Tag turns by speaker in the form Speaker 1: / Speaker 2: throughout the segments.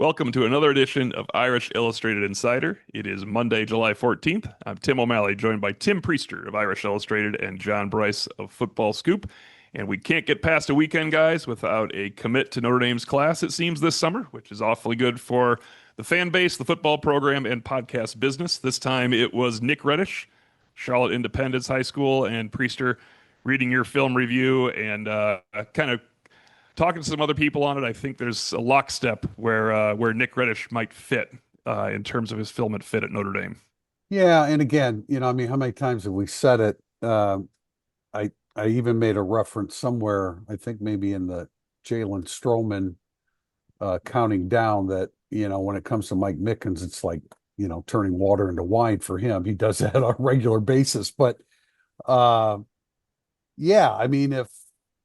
Speaker 1: Welcome to another edition of Irish Illustrated Insider. It is Monday, July 14th. I'm Tim O'Malley, joined by Tim Priester of Irish Illustrated and John Bryce of Football Scoop. And we can't get past a weekend, guys, without a commit to Notre Dame's class, it seems, this summer, which is awfully good for the fan base, the football program, and podcast business. This time it was Nick Reddish, Charlotte Independence High School, and Priester reading your film review and kind of talking to some other people on it. I think there's a lockstep where Nick Reddish might fit in terms of his filament fit at Notre Dame.
Speaker 2: Yeah, and again, I mean, how many times have we said it? I even made a reference somewhere, I think maybe in the Jalen Stroman counting down that, when it comes to Mike Mickens, it's like, turning water into wine for him. He does that on a regular basis. But yeah, I mean, if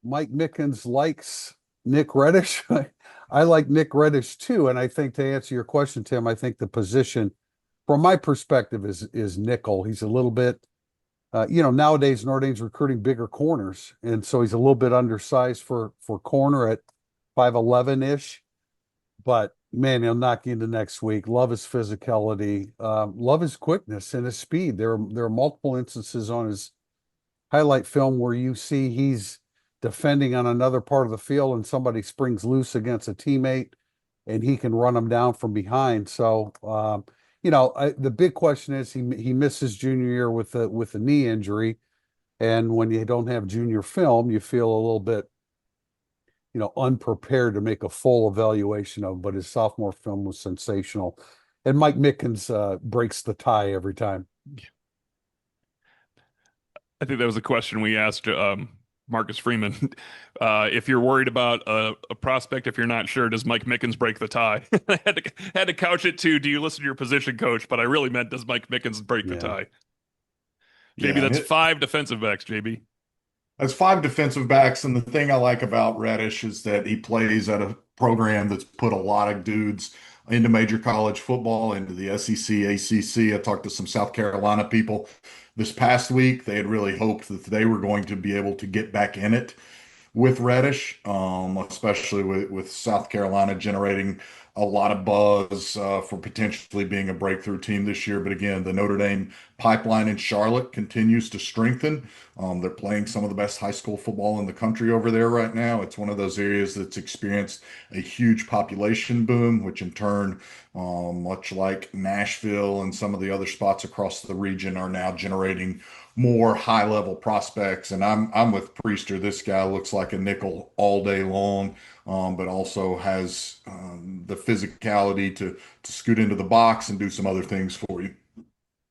Speaker 2: Mike Mickens likes Nick Reddish, I like Nick Reddish too. And I think to answer your question, Tim, I think the position from my perspective is nickel. He's a little bit, nowadays Notre Dame's recruiting bigger corners, and so he's a little bit undersized for corner at 5'11" ish. But man, he'll knock you into next week. Love his physicality, love his quickness and his speed. There are multiple instances on his highlight film where you see he's defending on another part of the field and somebody springs loose against a teammate and he can run them down from behind. So, the big question is he missed his junior year with a knee injury. And when you don't have junior film, you feel a little bit, unprepared to make a full evaluation of, but his sophomore film was sensational. And Mike Mickens breaks the tie every time.
Speaker 1: I think that was a question we asked Marcus Freeman. If you're worried about a prospect, if you're not sure, does Mike Mickens break the tie? I had to couch it to, do you listen to your position coach? But I really meant, does Mike Mickens break the
Speaker 2: Yeah.
Speaker 1: tie? JB,
Speaker 3: Yeah,
Speaker 1: that's five defensive backs, JB.
Speaker 3: that's five defensive backs. And the thing I like about Reddish is that he plays at a program that's put a lot of dudes into major college football, into the SEC, ACC. I talked to some South Carolina people this past week. They had really hoped that they were going to be able to get back in it with Reddish, especially with South Carolina generating a lot of buzz for potentially being a breakthrough team this year. But again, the Notre Dame pipeline in Charlotte continues to strengthen. They're playing some of the best high school football in the country over there right now. It's one of those areas that's experienced a huge population boom, which in turn, much like Nashville and some of the other spots across the region, are now generating more high level prospects. And I'm with Priester. This guy looks like a nickel all day long, but also has the physicality to scoot into the box and do some other things for you.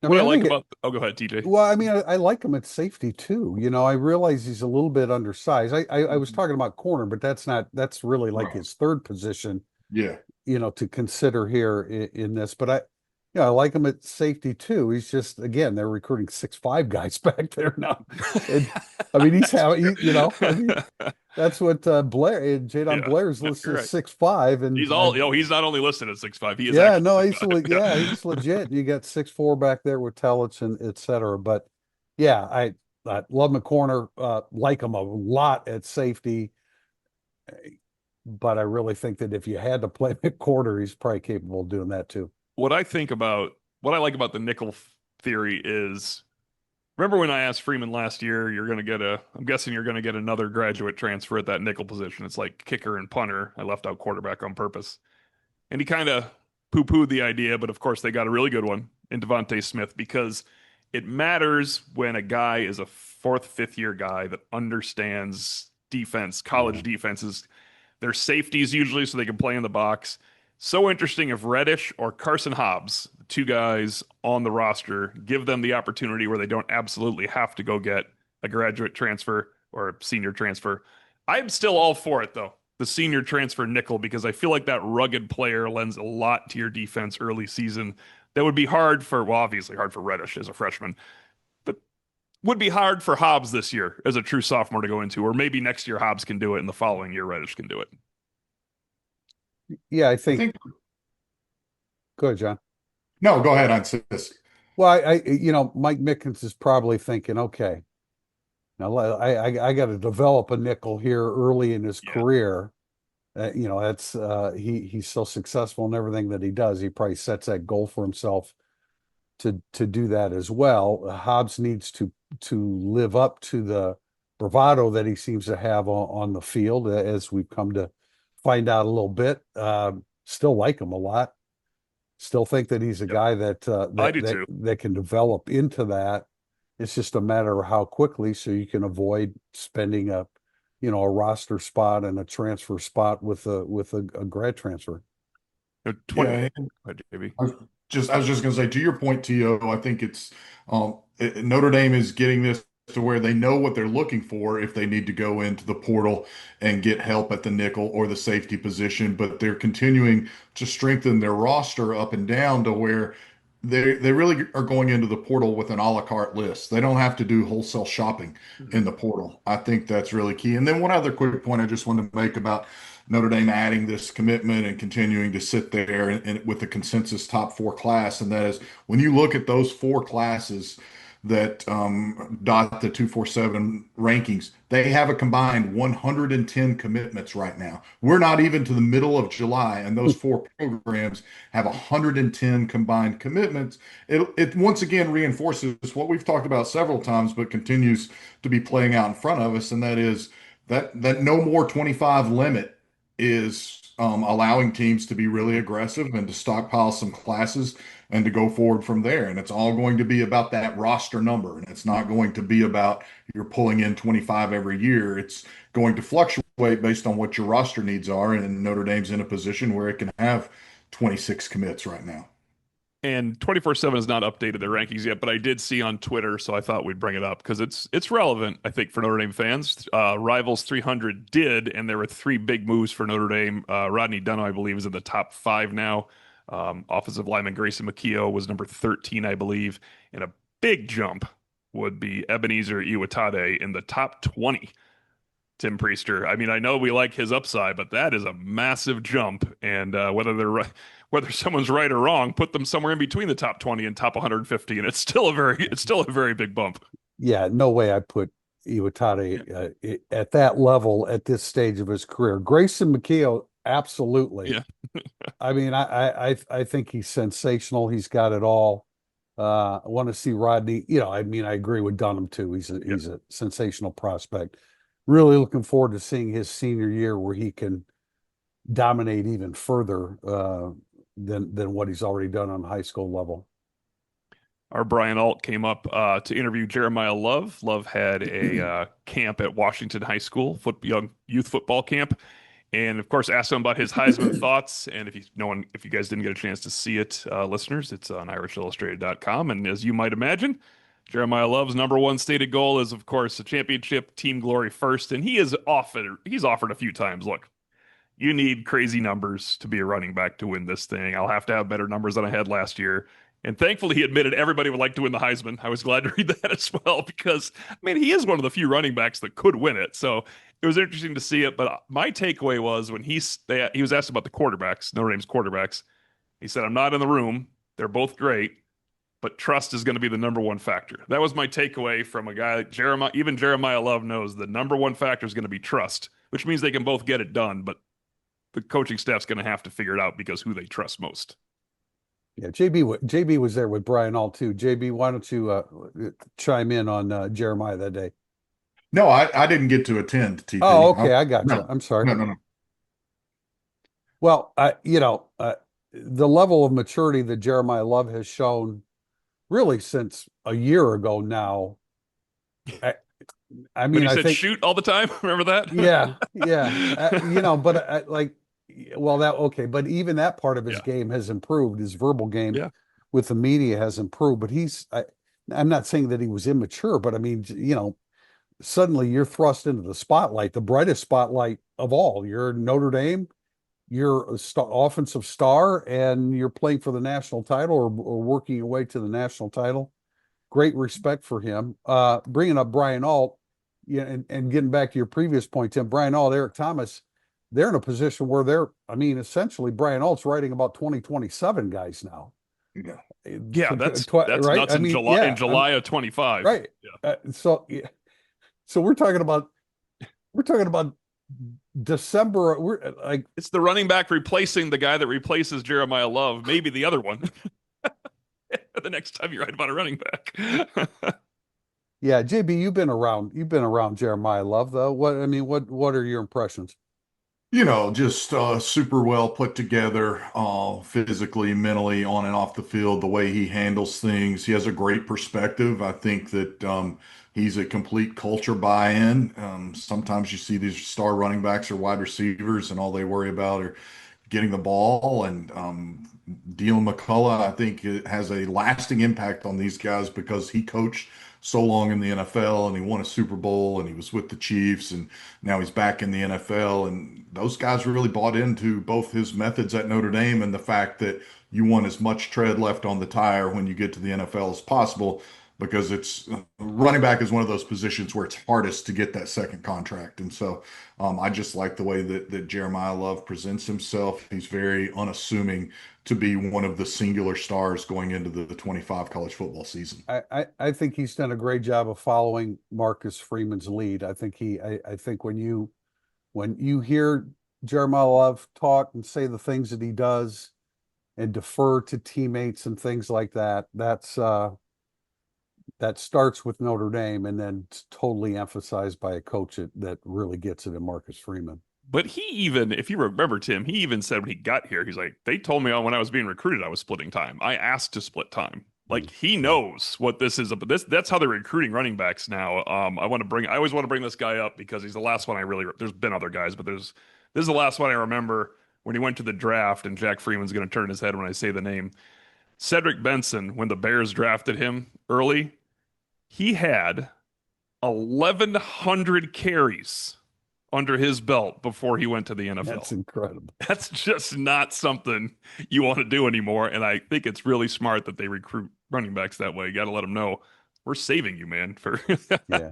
Speaker 2: I
Speaker 1: What
Speaker 2: mean,
Speaker 1: I
Speaker 2: I
Speaker 1: like
Speaker 2: think
Speaker 1: about, oh, go ahead, TJ.
Speaker 2: well, I mean, I like him at safety too. I realize he's a little bit undersized. I was talking about corner, but that's really like
Speaker 3: Right.
Speaker 2: his third position,
Speaker 3: Yeah.
Speaker 2: to consider here in this. But I like him at safety too. He's just, again, they're recruiting 6'5" guys back there now. And I mean, he's
Speaker 1: That's
Speaker 2: having, I mean,
Speaker 1: fair.
Speaker 2: that's what Blair, Jadon
Speaker 1: Yeah,
Speaker 2: Blair's
Speaker 1: no,
Speaker 2: listed
Speaker 1: you're
Speaker 2: as
Speaker 1: right.
Speaker 2: 6'5",
Speaker 1: He's
Speaker 2: and
Speaker 1: all, he's not only listed at 6'5", he is
Speaker 2: yeah,
Speaker 1: actually
Speaker 2: no,
Speaker 1: 6'5".
Speaker 2: yeah, he's legit. You got 6'4" back there with Tellits and et cetera. But yeah, I love McCorner, like him a lot at safety, but I really think that if you had to play McCorner, he's probably capable of doing that too.
Speaker 1: What I think about, what I like about the nickel theory is, remember when I asked Freeman last year, I'm guessing you're going to get another graduate transfer at that nickel position. It's like kicker and punter. I left out quarterback on purpose. And he kind of poo-pooed the idea, but of course they got a really good one in Devontae Smith, because it matters when a guy is a fourth, fifth year guy that understands defense, college
Speaker 2: Yeah.
Speaker 1: defenses. They're safeties usually, so they can play in the box. So interesting if Reddish or Carson Hobbs, the two guys on the roster, give them the opportunity where they don't absolutely have to go get a graduate transfer or a senior transfer. I'm still all for it, though, the senior transfer nickel, because I feel like that rugged player lends a lot to your defense early season. That would be hard for, well, obviously hard for Reddish as a freshman, but would be hard for Hobbs this year as a true sophomore to go into, or maybe next year Hobbs can do it and the following year Reddish can do it.
Speaker 2: Yeah, I
Speaker 3: I
Speaker 2: think.
Speaker 3: think,
Speaker 2: Good, John.
Speaker 3: no, go ahead, on this.
Speaker 2: Well, Mike Mickens is probably thinking, okay, now I got to develop a nickel here early in his
Speaker 1: Yeah.
Speaker 2: career. That's he's so successful in everything that he does. He probably sets that goal for himself to do that as well. Hobbs needs to live up to the bravado that he seems to have on the field, as we've come to find out a little bit. Still like him a lot. Still think that he's a
Speaker 1: Yep,
Speaker 2: guy that
Speaker 1: I do too.
Speaker 2: that can develop into that. It's just a matter of how quickly, so you can avoid spending a roster spot and a transfer spot with a grad transfer.
Speaker 1: 20.
Speaker 3: Yeah,
Speaker 1: Go ahead, JB.
Speaker 3: I was just going to say, to your point, To, I think it's Notre Dame is getting this to where they know what they're looking for if they need to go into the portal and get help at the nickel or the safety position, but they're continuing to strengthen their roster up and down to where they really are going into the portal with an a la carte list. They don't have to do wholesale shopping
Speaker 1: Mhm.
Speaker 3: in the portal. I think that's really key. And then one other quick point I just wanted to make about Notre Dame adding this commitment and continuing to sit there and with the consensus top four class. And that is when you look at those four classes that dot the 247 rankings, they have a combined 110 commitments right now. We're not even to the middle of July, and those four programs have 110 combined commitments. It once again reinforces what we've talked about several times, but continues to be playing out in front of us, and that is that no more 25 limit is allowing teams to be really aggressive and to stockpile some classes and to go forward from there. And it's all going to be about that roster number. And it's not going to be about you're pulling in 25 every year. It's going to fluctuate based on what your roster needs are. And Notre Dame's in a position where it can have 26 commits right now.
Speaker 1: And 24/7 has not updated their rankings yet, but I did see on Twitter, so I thought we'd bring it up because it's relevant, I think, for Notre Dame fans. Rivals 300 did, and there were three big moves for Notre Dame. Rodney Dunn, I believe, is in the top five now. Offensive lineman Grayson McKeo was number 13, I believe, and a big jump would be Ebenezer Iwatade in the top 20. Tim Priester. I mean, I know we like his upside, but that is a massive jump. And whether someone's right or wrong, put them somewhere in between the top 20 and top 150, and it's still a very big bump.
Speaker 2: Yeah, no way I put Iwatani at that level at this stage of his career. Grayson McKeo, absolutely.
Speaker 1: Yeah,
Speaker 2: I mean, I think he's sensational. He's got it all. I want to see Rodney. I mean, I agree with Dunham too.
Speaker 1: yeah.
Speaker 2: He's a sensational prospect. Really looking forward to seeing his senior year where he can dominate even further than what he's already done on high school level.
Speaker 1: Our Brian Alt came up to interview Jeremiah Love. Love had a camp at Washington High School, young youth football camp, and of course asked him about his Heisman thoughts. And if you guys didn't get a chance to see it, listeners, it's on irishillustrated.com. And as you might imagine, Jeremiah Love's number one stated goal is, of course, a championship, team glory first. And he's offered a few times, look, you need crazy numbers to be a running back to win this thing. I'll have to have better numbers than I had last year. And thankfully, he admitted everybody would like to win the Heisman. I was glad to read that as well because, I mean, he is one of the few running backs that could win it. So it was interesting to see it. But my takeaway was when he was asked about the quarterbacks, Notre Dame's quarterbacks, he said, I'm not in the room. They're both great, but trust is going to be the number one factor. That was my takeaway from a guy like Jeremiah. Even Jeremiah Love knows the number one factor is going to be trust, which means they can both get it done. But the coaching staff's going to have to figure it out because who they trust most.
Speaker 2: Yeah, JB was there with Brian All too. JB, why don't you chime in on Jeremiah that day?
Speaker 3: No, I didn't get to attend,
Speaker 2: Oh,
Speaker 3: TP.
Speaker 2: okay, I got you.
Speaker 3: No,
Speaker 2: I'm sorry.
Speaker 3: no.
Speaker 2: Well, the level of maturity that Jeremiah Love has shown really since a year ago now. I, I
Speaker 1: When
Speaker 2: mean,
Speaker 1: he
Speaker 2: I
Speaker 1: said
Speaker 2: think,
Speaker 1: shoot all the time, remember that?
Speaker 2: yeah. But well, that okay, but even that part of his
Speaker 1: Yeah,
Speaker 2: game has improved. His verbal game
Speaker 1: yeah.
Speaker 2: with the media has improved. But I'm not saying that he was immature, but I mean, suddenly you're thrust into the spotlight, the brightest spotlight of all. You're Notre Dame, you're a offensive star, and you're playing for the national title or working your way to the national title. Great respect for him. Bringing up Brian Alt, yeah, and getting back to your previous point, Tim, Brian Alt, Eric Thomas, they're in a position where essentially Brian Alt's writing about 2027 guys now.
Speaker 3: Yeah.
Speaker 1: Yeah, that's
Speaker 2: Right?
Speaker 1: nuts
Speaker 2: I
Speaker 1: in
Speaker 2: mean,
Speaker 1: July
Speaker 2: yeah,
Speaker 1: of 25.
Speaker 2: right.
Speaker 1: Yeah.
Speaker 2: So we're talking about December, we're like,
Speaker 1: It's the running back replacing the guy that replaces Jeremiah Love, maybe the other one. The next time you write about a running back.
Speaker 2: yeah, JB, you've been around Jeremiah Love though. What are your impressions?
Speaker 3: Just super well put together, physically, mentally, on and off the field, the way he handles things. He has a great perspective. I think that he's a complete culture buy-in. Sometimes you see these star running backs or wide receivers, and all they worry about are getting the ball. And Dean McCullough, I think, it has a lasting impact on these guys because he coached so long in the NFL and he won a Super Bowl and he was with the Chiefs and now he's back in the NFL. And those guys really bought into both his methods at Notre Dame and the fact that you want as much tread left on the tire when you get to the NFL as possible because it's running back is one of those positions where it's hardest to get that second contract. And so I just like the way that Jeremiah Love presents himself. He's very unassuming to be one of the singular stars going into the 25 college football season.
Speaker 2: I think he's done a great job of following Marcus Freeman's lead. I think when you hear Jeremiah Love talk and say the things that he does and defer to teammates and things like that, that starts with Notre Dame and then it's totally emphasized by a coach that really gets it in Marcus Freeman.
Speaker 1: But he even, if you remember, Tim, he even said when he got here, he's like, they told me when I was being recruited, I was splitting time. I asked to split time. Like he knows what this is. But that's how they're recruiting running backs now. I always want to bring this guy up because he's the last one there's been other guys, but this is the last one I remember when he went to the draft and Jack Freeman's going to turn his head when I say the name. Cedric Benson, when the Bears drafted him early, he had 1,100 carries under his belt before he went to the NFL.
Speaker 2: That's incredible.
Speaker 1: That's just not something you want to do anymore. And I think it's really smart that they recruit running backs that way. You got to let them know we're saving you, man. For
Speaker 2: Yeah.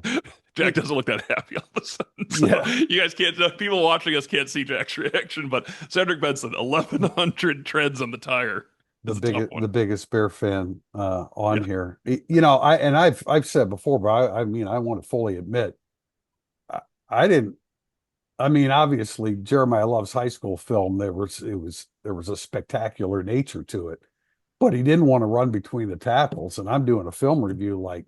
Speaker 1: Jack doesn't look that happy all of a sudden. So
Speaker 2: Yeah.
Speaker 1: you guys can't, people watching us can't see Jack's reaction, but Cedric Benson, 1,100 treads on the tire.
Speaker 2: The biggest Bear fan on
Speaker 1: Yeah.
Speaker 2: here. I've said before, but I want to fully admit I didn't. I mean, obviously Jeremiah Love's high school film, there was a spectacular nature to it, but he didn't want to run between the tackles. And I'm doing a film review like,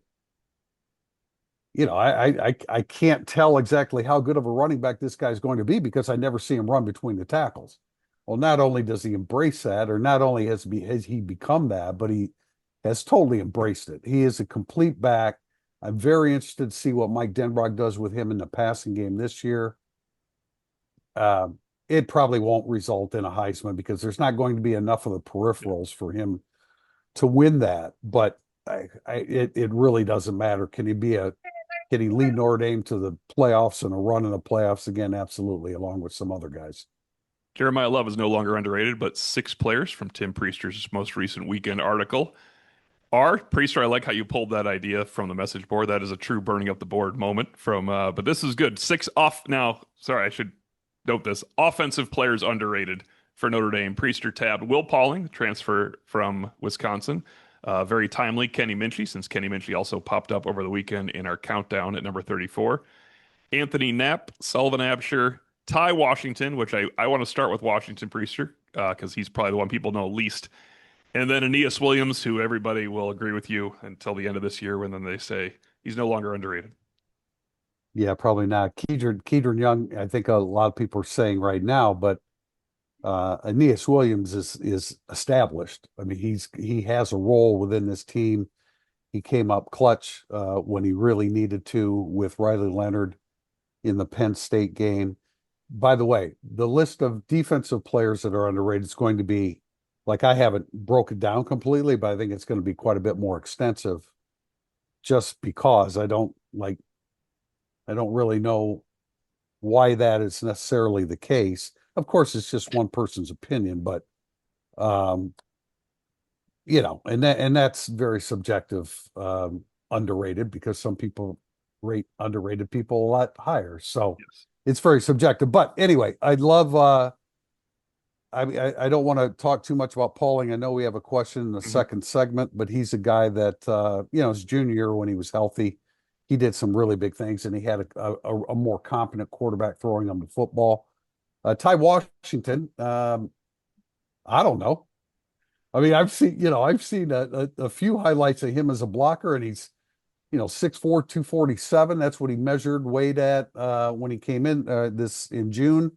Speaker 2: I can't tell exactly how good of a running back this guy's going to be because I never see him run between the tackles. Well, not only does he embrace that, or not only has he become that, but he has totally embraced it. He is a complete back. I'm very interested to see what Mike Denbrock does with him in the passing game this year. It probably won't result in a Heisman because there's not going to be enough of the peripherals for him to win that. But it really doesn't matter. Can he lead Notre Dame to the playoffs and a run in the playoffs again? Absolutely, along with some other guys.
Speaker 1: Jeremiah Love is no longer underrated, but 6 players from Tim Priester's most recent weekend article are Priester. I like how you pulled that idea from the message board. That is a true burning up the board moment from, but this is good. 6 off now. Sorry, I should note this. Offensive players underrated for Notre Dame. Priester tabbed Will Pauling, transfer from Wisconsin. Very timely, Kenny Minchey, since Kenny Minchey also popped up over the weekend in our countdown at number 34. Anthony Knapp, Sullivan Absher, Ty Washington, which I want to start with Washington Priester because he's probably the one people know least. And then Aeneas Williams, who everybody will agree with you until the end of this year when then they say he's no longer underrated.
Speaker 2: Yeah, probably not. Kedron Young, I think a lot of people are saying right now, but Aeneas Williams is established. I mean, he has a role within this team. He came up clutch when he really needed to with Riley Leonard in the Penn State game. By the way, the list of defensive players that are underrated is going to be, like, I haven't broken down completely, but I think it's going to be quite a bit more extensive just because I don't really know why that is necessarily the case. Of course, it's just one person's opinion, but and that's very subjective, underrated, because some people rate underrated people a lot higher. So
Speaker 1: Yes.
Speaker 2: it's very subjective. But anyway, I'd love I don't want to talk too much about Pauling. I know we have a question in the second segment, but he's a guy that his junior year when he was healthy, he did some really big things, and he had a more competent quarterback throwing him the football. Ty Washington, I don't know. I mean, I've seen a few highlights of him as a blocker, and he's 6'4", 247. That's what he measured, weighed at when he came in this in June.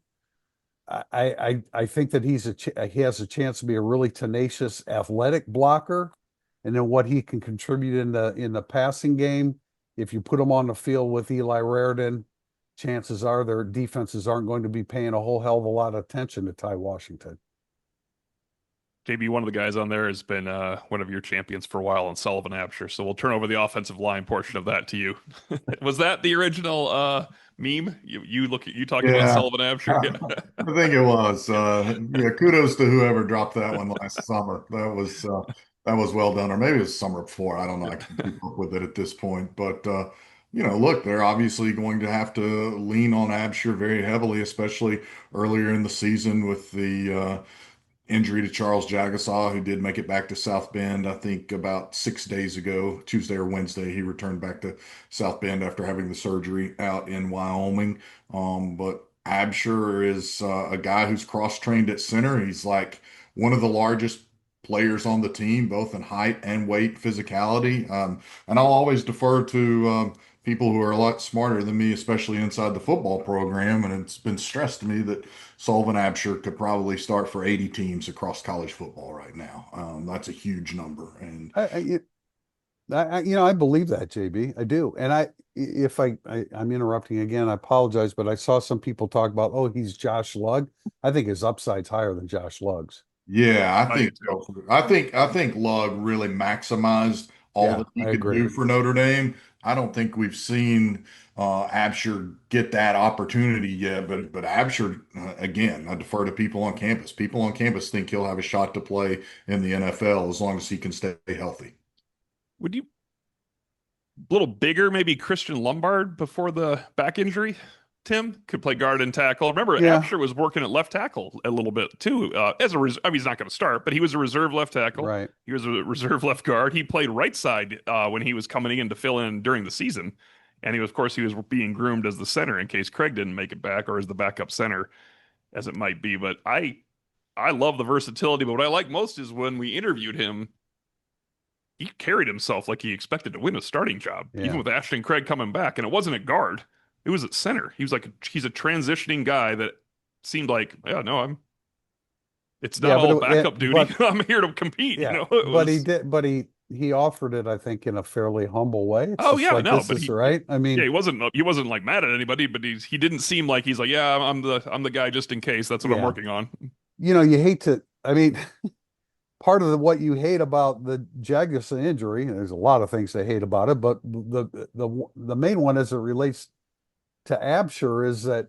Speaker 2: I think that he has a chance to be a really tenacious, athletic blocker, and then what he can contribute in the passing game. If you put him on the field with Eli Raridan, chances are their defenses aren't going to be paying a whole hell of a lot of attention to Ty Washington.
Speaker 1: JB, one of the guys on there has been one of your champions for a while in Sullivan Absher, so we'll turn over the offensive line portion of that to you. Was that the original meme? You talking about
Speaker 3: Yeah,
Speaker 1: Sullivan Absher? Yeah.
Speaker 3: I think it was. Yeah, kudos to whoever dropped that one last summer. That was well done, or maybe it was summer before. I don't know. I can keep up with it at this point, but look, they're obviously going to have to lean on Absher very heavily, especially earlier in the season with the injury to Charles Jagasaw, who did make it back to South Bend, I think about 6 days ago, Tuesday or Wednesday. He returned back to South Bend after having the surgery out in Wyoming. But Absher is a guy who's cross-trained at center. He's like one of the largest players on the team, both in height and weight, physicality. And I'll always defer to people who are a lot smarter than me, especially inside the football program. And it's been stressed to me that Sullivan Absher could probably start for 80 teams across college football right now. That's a huge number. And
Speaker 2: I believe that, JB. I do. And I'm interrupting again, I apologize, but I saw some people talk about, oh, he's Josh Lugg. I think his upside's higher than Josh Lugg's.
Speaker 3: yeah, I think so. I think Lugg really maximized all
Speaker 2: Yeah,
Speaker 3: that he
Speaker 2: I
Speaker 3: could
Speaker 2: agree.
Speaker 3: do for Notre Dame. I don't think we've seen Absher get that opportunity yet, but Absher, again, I defer to people on campus. People on campus think he'll have a shot to play in the NFL as long as he can stay healthy.
Speaker 1: Would you a little bigger, maybe Christian Lombard before the back injury? Tim could play guard and tackle. Remember,
Speaker 2: Yeah,
Speaker 1: Absher was working at left tackle a little bit too. I mean, he's not going to start, but he was a reserve left tackle.
Speaker 2: right.
Speaker 1: He was a reserve left guard. He played right side when he was coming in to fill in during the season, and of course, he was being groomed as the center in case Craig didn't make it back, or as the backup center, as it might be. But I love the versatility. But what I like most is when we interviewed him, he carried himself like he expected to win a starting job, even
Speaker 2: Yeah.
Speaker 1: with Ashton Craig coming back. And it wasn't at guard, it was at center. He was like, he's a transitioning guy that seemed like, yeah, no, it's not
Speaker 2: Yeah,
Speaker 1: all backup duty.
Speaker 2: but
Speaker 1: I'm here to compete.
Speaker 2: yeah,
Speaker 1: It
Speaker 2: but he
Speaker 1: was,
Speaker 2: did, but he offered it, I think, in a fairly humble way. It's
Speaker 1: oh
Speaker 2: just
Speaker 1: yeah,
Speaker 2: like,
Speaker 1: no,
Speaker 2: this
Speaker 1: but
Speaker 2: is right. I
Speaker 1: yeah,
Speaker 2: mean,
Speaker 1: he wasn't like mad at anybody, but he didn't seem like he's like, yeah, I'm the guy just in case. That's what I'm
Speaker 2: yeah,
Speaker 1: working on.
Speaker 2: you hate to, I mean, part of what you hate about the Jaguars injury, and there's a lot of things they hate about it, but the main one as it relates to Absher is that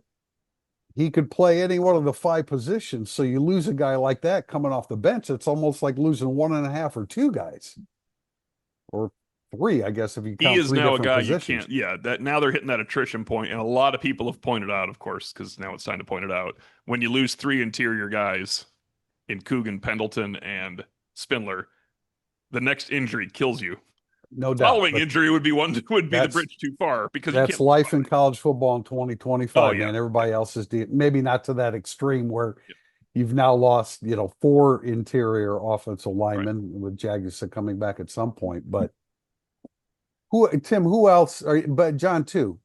Speaker 2: he could play any one of the five positions. So you lose a guy like that coming off the bench, it's almost like losing one and a half or two guys, or three, I guess, if you
Speaker 1: He
Speaker 2: count
Speaker 1: is
Speaker 2: three
Speaker 1: now a
Speaker 2: different
Speaker 1: guy you
Speaker 2: positions.
Speaker 1: can't, yeah, that now they're hitting that attrition point, and a lot of people have pointed out, of course, because now it's time to point it out. When you lose three interior guys in Coogan, Pendleton, and Spindler, the next injury kills you.
Speaker 2: No doubt.
Speaker 1: Following
Speaker 2: But
Speaker 1: injury would be the
Speaker 2: that's
Speaker 1: bridge too far because you
Speaker 2: that's
Speaker 1: can't.
Speaker 2: life in college football in
Speaker 1: Oh
Speaker 2: 2025,
Speaker 1: yeah,
Speaker 2: man. Everybody else is maybe not to that extreme where
Speaker 1: yeah,
Speaker 2: you've now lost, four interior offensive
Speaker 1: right.
Speaker 2: linemen with Jagus coming back at some point. But who else but John too?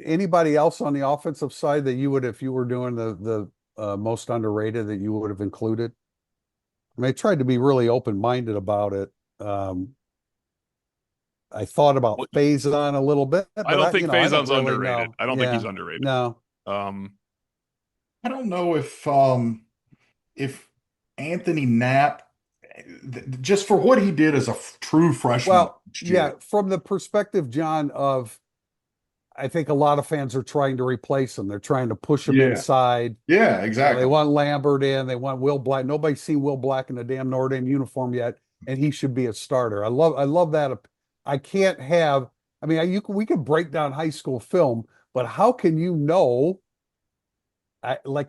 Speaker 2: Anybody else on the offensive side that you would, if you were doing the most underrated, that you would have included? I mean, I tried to be really open-minded about it. I thought about
Speaker 1: Well,
Speaker 2: Faison a little bit,
Speaker 1: I
Speaker 2: but
Speaker 1: don't think
Speaker 2: I don't
Speaker 1: Faison's
Speaker 2: really
Speaker 1: underrated.
Speaker 2: know.
Speaker 1: I don't think
Speaker 2: Yeah,
Speaker 1: he's underrated.
Speaker 2: no.
Speaker 1: Um,
Speaker 3: I don't know if Anthony Knapp, just for what he did as a true freshman
Speaker 2: Well,
Speaker 3: last
Speaker 2: yeah,
Speaker 3: year.
Speaker 2: from the perspective, John, of I think a lot of fans are trying to replace him. They're trying to push him
Speaker 3: Yeah,
Speaker 2: inside.
Speaker 3: yeah,
Speaker 2: They
Speaker 3: exactly.
Speaker 2: want Lambert in. They want Will Black. Nobody's seen Will Black in the damn Notre Dame uniform yet, and he should be a starter. I love that. I can't have. I mean, we could break down high school film, but how can you know?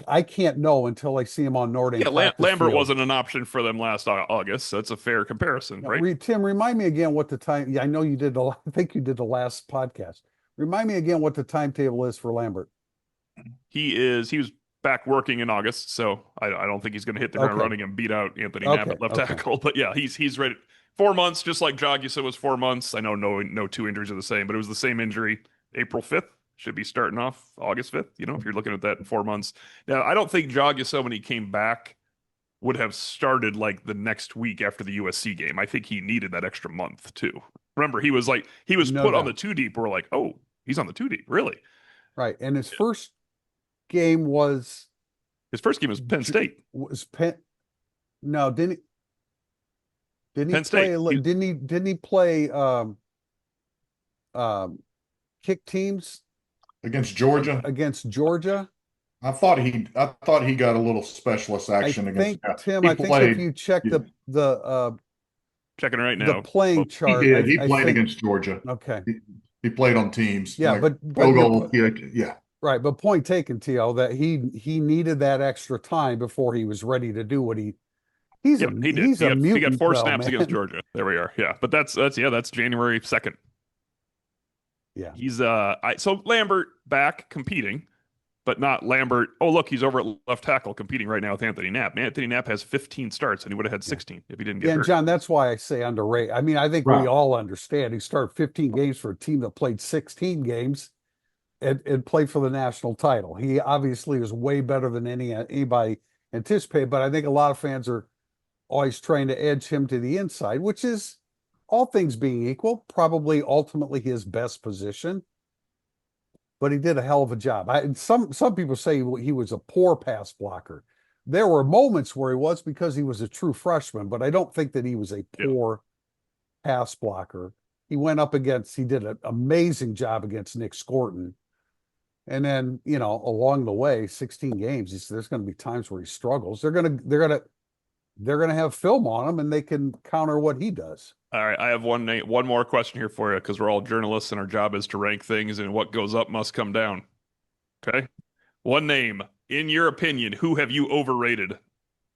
Speaker 2: I can't know until I see him on Notre Dame
Speaker 1: Yeah,
Speaker 2: practice
Speaker 1: Lambert
Speaker 2: field.
Speaker 1: wasn't an option for them last August, so that's a fair comparison,
Speaker 2: Now,
Speaker 1: right?
Speaker 2: Tim, remind me again what the time. Yeah, I know you did. I think you did the last podcast. Remind me again what the timetable is for Lambert.
Speaker 1: He was back working in August, so I don't think he's going to hit the ground
Speaker 2: Okay.
Speaker 1: running and beat out Anthony Knapp
Speaker 2: Okay.
Speaker 1: at left
Speaker 2: Okay.
Speaker 1: tackle. But yeah, he's ready. 4 months, just like Jagusa was 4 months. I know no two injuries are the same, but it was the same injury. April 5th should be starting off August 5th. If you're looking at that in 4 months. Now, I don't think Jagusa when he came back would have started like the next week after the USC game. I think he needed that extra month too. Remember, he was
Speaker 2: No
Speaker 1: put on the
Speaker 2: doubt.
Speaker 1: two deep. We're like, oh, he's on the two deep, really?
Speaker 2: Right. And his first game
Speaker 1: His first game was Penn State.
Speaker 2: was Penn. No, didn't he
Speaker 1: Penn State.
Speaker 2: play? Didn't he play um kick teams
Speaker 3: Against Georgia.
Speaker 2: against Georgia?
Speaker 3: I thought he got a little specialist
Speaker 2: I
Speaker 3: action against.
Speaker 2: think Tim.
Speaker 3: He
Speaker 2: I think
Speaker 3: played.
Speaker 2: if you check
Speaker 3: Yeah,
Speaker 1: Checking right
Speaker 2: the
Speaker 1: now.
Speaker 2: playing
Speaker 1: Well,
Speaker 3: he
Speaker 2: chart,
Speaker 3: did. He
Speaker 2: I
Speaker 3: played
Speaker 2: think
Speaker 3: against Georgia.
Speaker 2: okay.
Speaker 3: He played on teams
Speaker 2: Yeah,
Speaker 3: like
Speaker 2: but
Speaker 3: field
Speaker 2: your
Speaker 3: goal kick. Yeah,
Speaker 2: right, but point taken, T.O., that he needed that extra time before he was ready to do what he's
Speaker 1: yep,
Speaker 2: a
Speaker 1: he did.
Speaker 2: he's a
Speaker 1: He got
Speaker 2: mutant
Speaker 1: four
Speaker 2: though,
Speaker 1: snaps against
Speaker 2: man.
Speaker 1: Georgia. There we are. Yeah, but that's January 2nd.
Speaker 2: Yeah.
Speaker 1: He's so Lambert back competing, but not Lambert. Oh, look, he's over at left tackle competing right now with Anthony Knapp. Anthony Knapp has 15 starts, and he would have had 16 if he didn't get
Speaker 2: Yeah, and
Speaker 1: hurt.
Speaker 2: John, that's why I say underrated. I mean, I think we
Speaker 3: right.
Speaker 2: all understand he started 15 games for a team that played 16 games and played for the national title. He obviously is way better than anybody anticipated, but I think a lot of fans are always trying to edge him to the inside, which is all things being equal, probably ultimately his best position. But he did a hell of a job. Some people say he was a poor pass blocker. There were moments where he was because he was a true freshman, but I don't think that he was a
Speaker 1: Yeah.
Speaker 2: poor pass blocker. He did an amazing job against Nick Scorton. And then, along the way, 16 games, there's going to be times where he struggles. They're going to have film on him and they can counter what he does.
Speaker 1: All right, I have one more question here for you because we're all journalists and our job is to rank things and what goes up must come down. Okay? One name, in your opinion, who have you overrated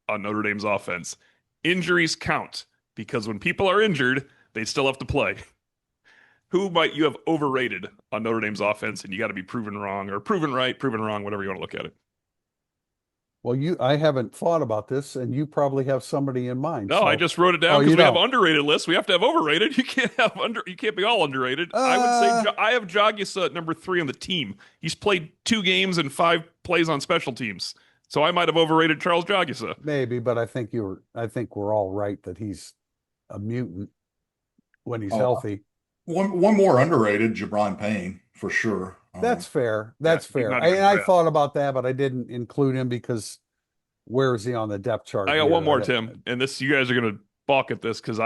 Speaker 1: on Notre Dame's offense? Injuries count because when people are injured, they still have to play. Who might you have overrated on Notre Dame's offense and you got to be proven wrong or proven right, proven wrong, whatever you want to look at it?
Speaker 2: Well, I haven't thought about this, and you probably have somebody in mind.
Speaker 1: No,
Speaker 2: So,
Speaker 1: I just wrote it down
Speaker 2: oh,
Speaker 1: because
Speaker 2: you
Speaker 1: we have
Speaker 2: don't.
Speaker 1: underrated lists. We have to have overrated. You can't be all underrated. I would say I have Jagusa at number 3 on the team. He's played 2 games and 5 plays on special teams. So I might have overrated Charles Jagusa.
Speaker 2: Maybe, but I think we're all right that he's a mutant when he's healthy.
Speaker 3: One more underrated, Jabron Payne for sure.
Speaker 2: That's fair. That's
Speaker 1: he's
Speaker 2: fair.
Speaker 1: not even
Speaker 2: I
Speaker 1: bad.
Speaker 2: thought about that, but I didn't include him because where is he on the depth chart?
Speaker 1: I got
Speaker 2: here?
Speaker 1: one more, Tim, and this you guys are gonna balk at this because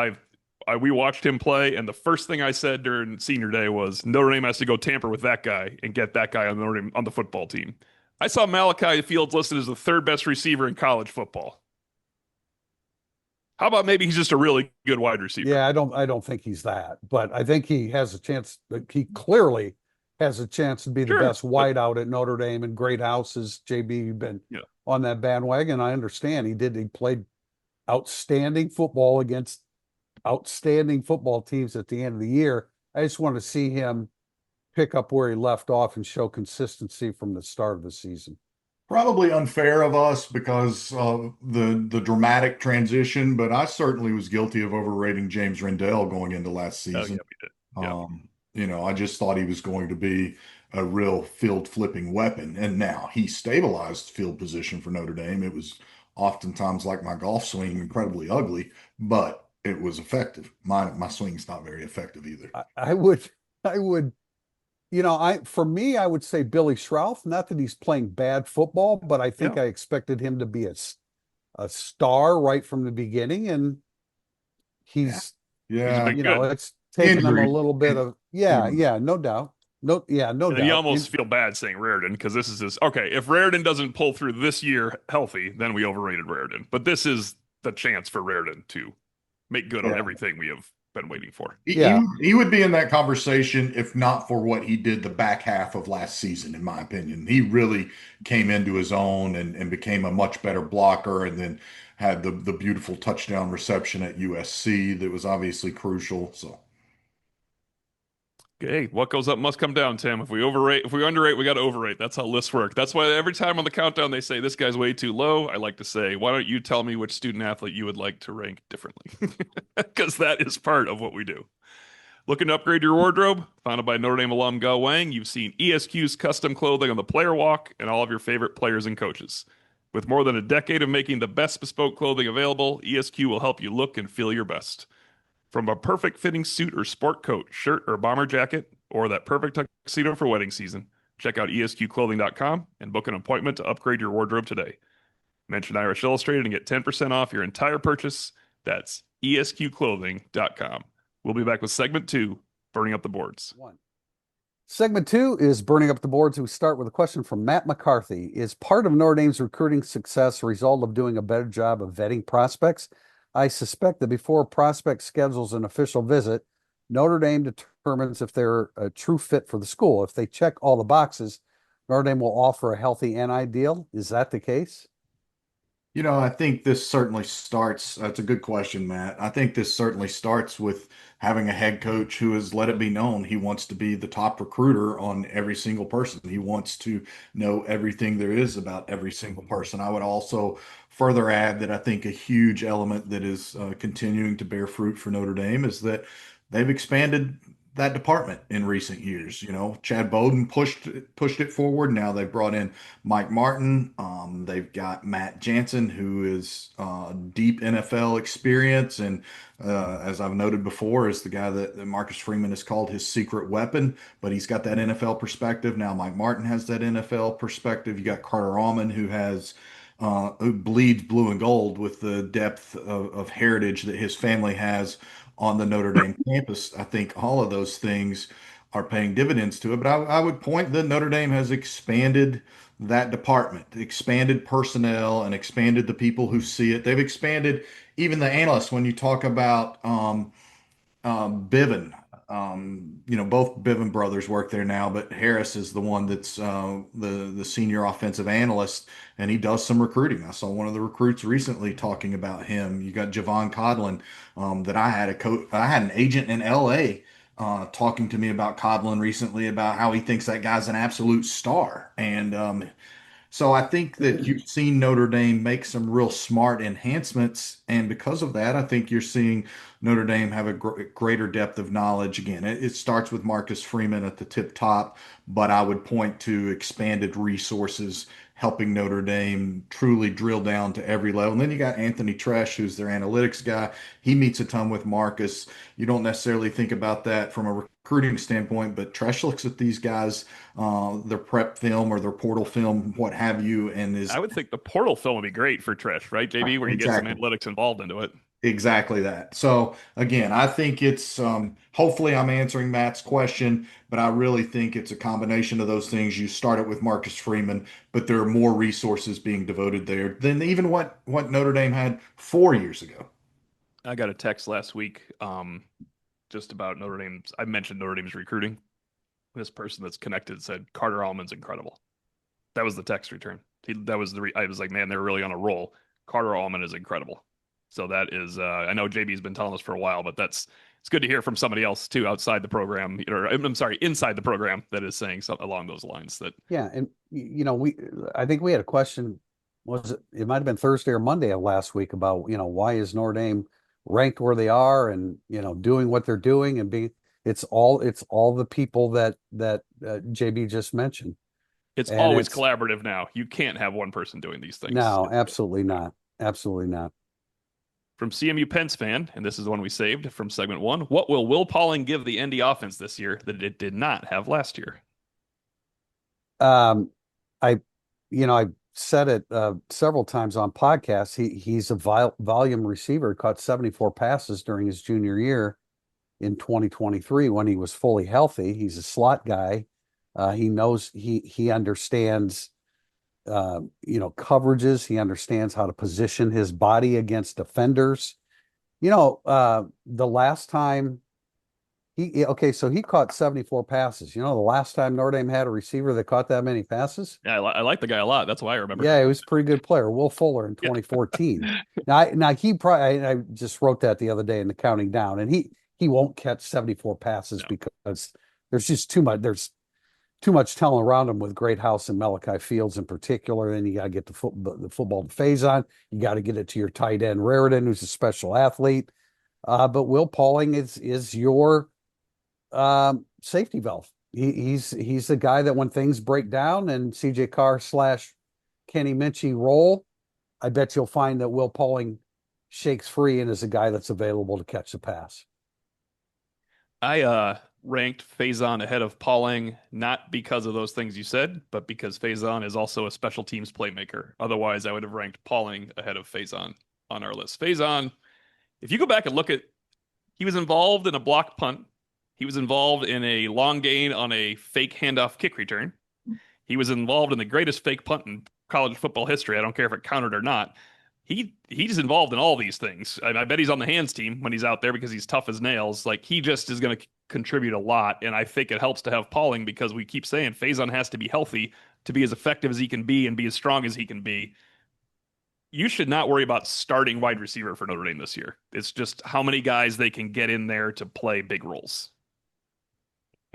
Speaker 1: we watched him play, and the first thing I said during senior day was Notre Dame has to go tamper with that guy and get that guy on Notre Dame on the football team. I saw Malachi Fields listed as the 3rd best receiver in college football. How about maybe he's just a really good wide receiver?
Speaker 2: Yeah, I don't think he's that, but I think he has a chance. He clearly has a chance to be the
Speaker 1: Sure,
Speaker 2: best
Speaker 1: but-
Speaker 2: wideout at Notre Dame and great houses. JB, you've been
Speaker 1: Yeah.
Speaker 2: on that bandwagon. I understand he played outstanding football against outstanding football teams at the end of the year. I just want to see him pick up where he left off and show consistency from the start of the season.
Speaker 3: Probably unfair of us because of the dramatic transition, but I certainly was guilty of overrating James Rendell going into last
Speaker 1: Oh, yeah,
Speaker 3: season.
Speaker 1: we did. Yeah.
Speaker 3: I just thought he was going to be a real field flipping weapon. And now he stabilized field position for Notre Dame. It was oftentimes like my golf swing, incredibly ugly, but it was effective. My swing's not very effective either.
Speaker 2: I would, for me, I would say Billy Schrauth. Not that he's playing bad football, but I think
Speaker 1: Yeah.
Speaker 2: I expected him to be a star right from the beginning, and he's
Speaker 3: Yeah.
Speaker 1: been good.
Speaker 2: it's taken him a
Speaker 3: Injury.
Speaker 2: little bit of no doubt. No doubt.
Speaker 1: You almost feel bad saying Raritan because this is his. Okay, if Raritan doesn't pull through this year healthy, then we overrated Raritan. But this is the chance for Raritan to make good on
Speaker 3: Yeah.
Speaker 1: everything we have been waiting for.
Speaker 2: Yeah.
Speaker 3: He would be in that conversation if not for what he did the back half of last season, in my opinion. He really came into his own and became a much better blocker, and then had the beautiful touchdown reception at USC that was obviously crucial. So
Speaker 1: Okay, what goes up must come down, Tim. If we underrate, we got to overrate. That's how lists work. That's why every time on the countdown they say this guy's way too low, I like to say, why don't you tell me which student athlete you would like to rank differently? Because that is part of what we do. Looking to upgrade your wardrobe? Founded by Notre Dame alum Go Wang, you've seen ESQ's custom clothing on the player walk and all of your favorite players and coaches. With more than a decade of making the best bespoke clothing available, ESQ will help you look and feel your best. From a perfect fitting suit or sport coat, shirt or bomber jacket, or that perfect tuxedo for wedding season, check out esqclothing.com and book an appointment to upgrade your wardrobe today. Mention Irish Illustrated and get 10% off your entire purchase. That's esqclothing.com. We'll be back with segment 2, Burning Up the Boards.
Speaker 2: Segment 2 is Burning Up the Boards. We start with a question from Matt McCarthy. Is part of Notre Dame's recruiting success a result of doing a better job of vetting prospects? I suspect that before a prospect schedules an official visit, Notre Dame determines if they're a true fit for the school. If they check all the boxes, Notre Dame will offer a healthy NI deal. Is that the case?
Speaker 3: I think this certainly starts. That's a good question, Matt. I think this certainly starts with having a head coach who has let it be known he wants to be the top recruiter on every single person. He wants to know everything there is about every single person. I would also further add that I think a huge element that is continuing to bear fruit for Notre Dame is that they've expanded that department in recent years. Chad Bowden pushed it forward. Now they brought in Mike Martin. They've got Matt Jansen, who is deep NFL experience, and as I've noted before, is the guy that Marcus Freeman has called his secret weapon. But he's got that NFL perspective. Now Mike Martin has that NFL perspective. You got Carter Allman, who bleeds blue and gold with the depth of heritage that his family has on the Notre Dame campus. I think all of those things are paying dividends to it. But I would point that Notre Dame has expanded that department, expanded personnel, and expanded the people who see it. They've expanded even the analysts. When you talk about Biven, both Biven brothers work there now, but Harris is the one that's the senior offensive analyst, and he does some recruiting. I saw one of the recruits recently talking about him. You got Javon Codlin, that I had an agent in LA talking to me about Codlin recently, about how he thinks that guy's an absolute star. And so I think that you've seen Notre Dame make some real smart enhancements, and because of that, I think you're seeing Notre Dame have a greater depth of knowledge. Again, it starts with Marcus Freeman at the tip top, but I would point to expanded resources helping Notre Dame truly drill down to every level. And then you got Anthony Tresh, who's their analytics guy. He meets a ton with Marcus. You don't necessarily think about that from a recruiting standpoint, but Tresh looks at these guys, their prep film or their portal film, what have you, and is
Speaker 1: I would think the portal film would be great for Trish, right, JB, where you get some
Speaker 3: exactly.
Speaker 1: analytics involved into it.
Speaker 3: Exactly that. So again, I think it's hopefully I'm answering Matt's question, but I really think it's a combination of those things. You start it with Marcus Freeman, but there are more resources being devoted there than even what Notre Dame had 4 years ago.
Speaker 1: I got a text last week just about Notre Dame's. I mentioned Notre Dame's recruiting. This person that's connected said Carter Allman's incredible. That was the text return. I was like, man, they're really on a roll. Carter Allman is incredible. So that is, I know JB's been telling us for a while, but it's good to hear from somebody else too outside the program, or I'm sorry, inside the program, that is saying something along those lines. That
Speaker 2: Yeah, and I think we had a question. It might have been Thursday or Monday of last week about why is Notre Dame ranked where they are, and doing what they're doing, and being it's all the people that JB just mentioned.
Speaker 1: it's
Speaker 2: And
Speaker 1: always collaborative now. You can't have one person doing these things.
Speaker 2: No, absolutely not. Absolutely not.
Speaker 1: From CMU Pens fan, and this is the one we saved from segment 1. What will Will Pauling give the ND offense this year that it did not have last year?
Speaker 2: Um, I, I said it several times on podcasts. He's a volume receiver. He caught 74 passes during his junior year in 2023 when he was fully healthy. He's a slot guy. He knows he understands coverages. He understands how to position his body against defenders. The last time okay, so he caught 74 passes. The last time Notre Dame had a receiver that caught that many passes?
Speaker 1: Yeah, I like the guy a lot. That's why I remember.
Speaker 2: Yeah, he was a pretty good player. Will Fuller in
Speaker 1: Yeah.
Speaker 2: 2014. Now he probably, I just wrote that the other day in the counting down, and he won't catch 74 passes
Speaker 1: No.
Speaker 2: because there's just there's too much talent around him with Great House and Malachi Fields in particular. Then you got to get the football to Faison. You got to get it to your tight end Raritan, who's a special athlete. But Will Pauling is your safety valve. He's the guy that when things break down and CJ Carr / Kenny Minchie roll, I bet you'll find that Will Pauling shakes free and is a guy that's available to catch the pass.
Speaker 1: I ranked Faison ahead of Pauling not because of those things you said, but because Faison is also a special teams playmaker. Otherwise, I would have ranked Pauling ahead of Faison on our list. Faison, if you go back and look at, he was involved in a blocked punt. He was involved in a long gain on a fake handoff kick return. He was involved in the greatest fake punt in college football history. I don't care if it counted or not. He's involved in all these things. I bet he's on the hands team when he's out there because he's tough as nails. Like he just is going to contribute a lot, and I think it helps to have Pauling because we keep saying Faison has to be healthy to be as effective as he can be and be as strong as he can be. You should not worry about starting wide receiver for Notre Dame this year. It's just how many guys they can get in there to play big roles.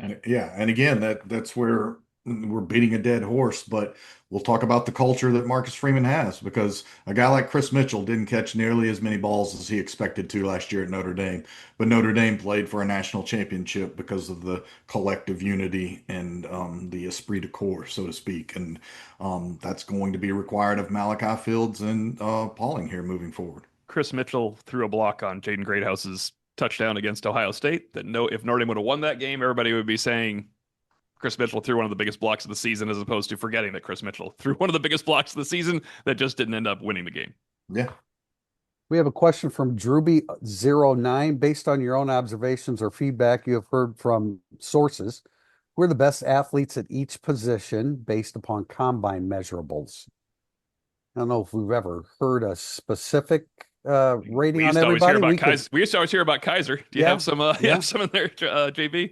Speaker 3: And yeah, and again, that's where we're beating a dead horse, but we'll talk about the culture that Marcus Freeman has because a guy like Chris Mitchell didn't catch nearly as many balls as he expected to last year at Notre Dame. But Notre Dame played for a national championship because of the collective unity and the esprit de corps, so to speak. And that's going to be required of Malachi Fields and Pauling here moving forward.
Speaker 1: Chris Mitchell threw a block on Jaden Greathouse's touchdown against Ohio State. That no, if Notre Dame would have won that game, everybody would be saying Chris Mitchell threw one of the biggest blocks of the season, as opposed to forgetting that Chris Mitchell threw one of the biggest blocks of the season that just didn't end up winning the game.
Speaker 3: Yeah.
Speaker 2: We have a question from Drewby09. Based on your own observations or feedback you have heard from sources, who are the best athletes at each position based upon combine measurables? I don't know if we've ever heard a specific rating on everybody.
Speaker 1: We used to always hear about Kaiser. Do you have some? You have some in there, JB?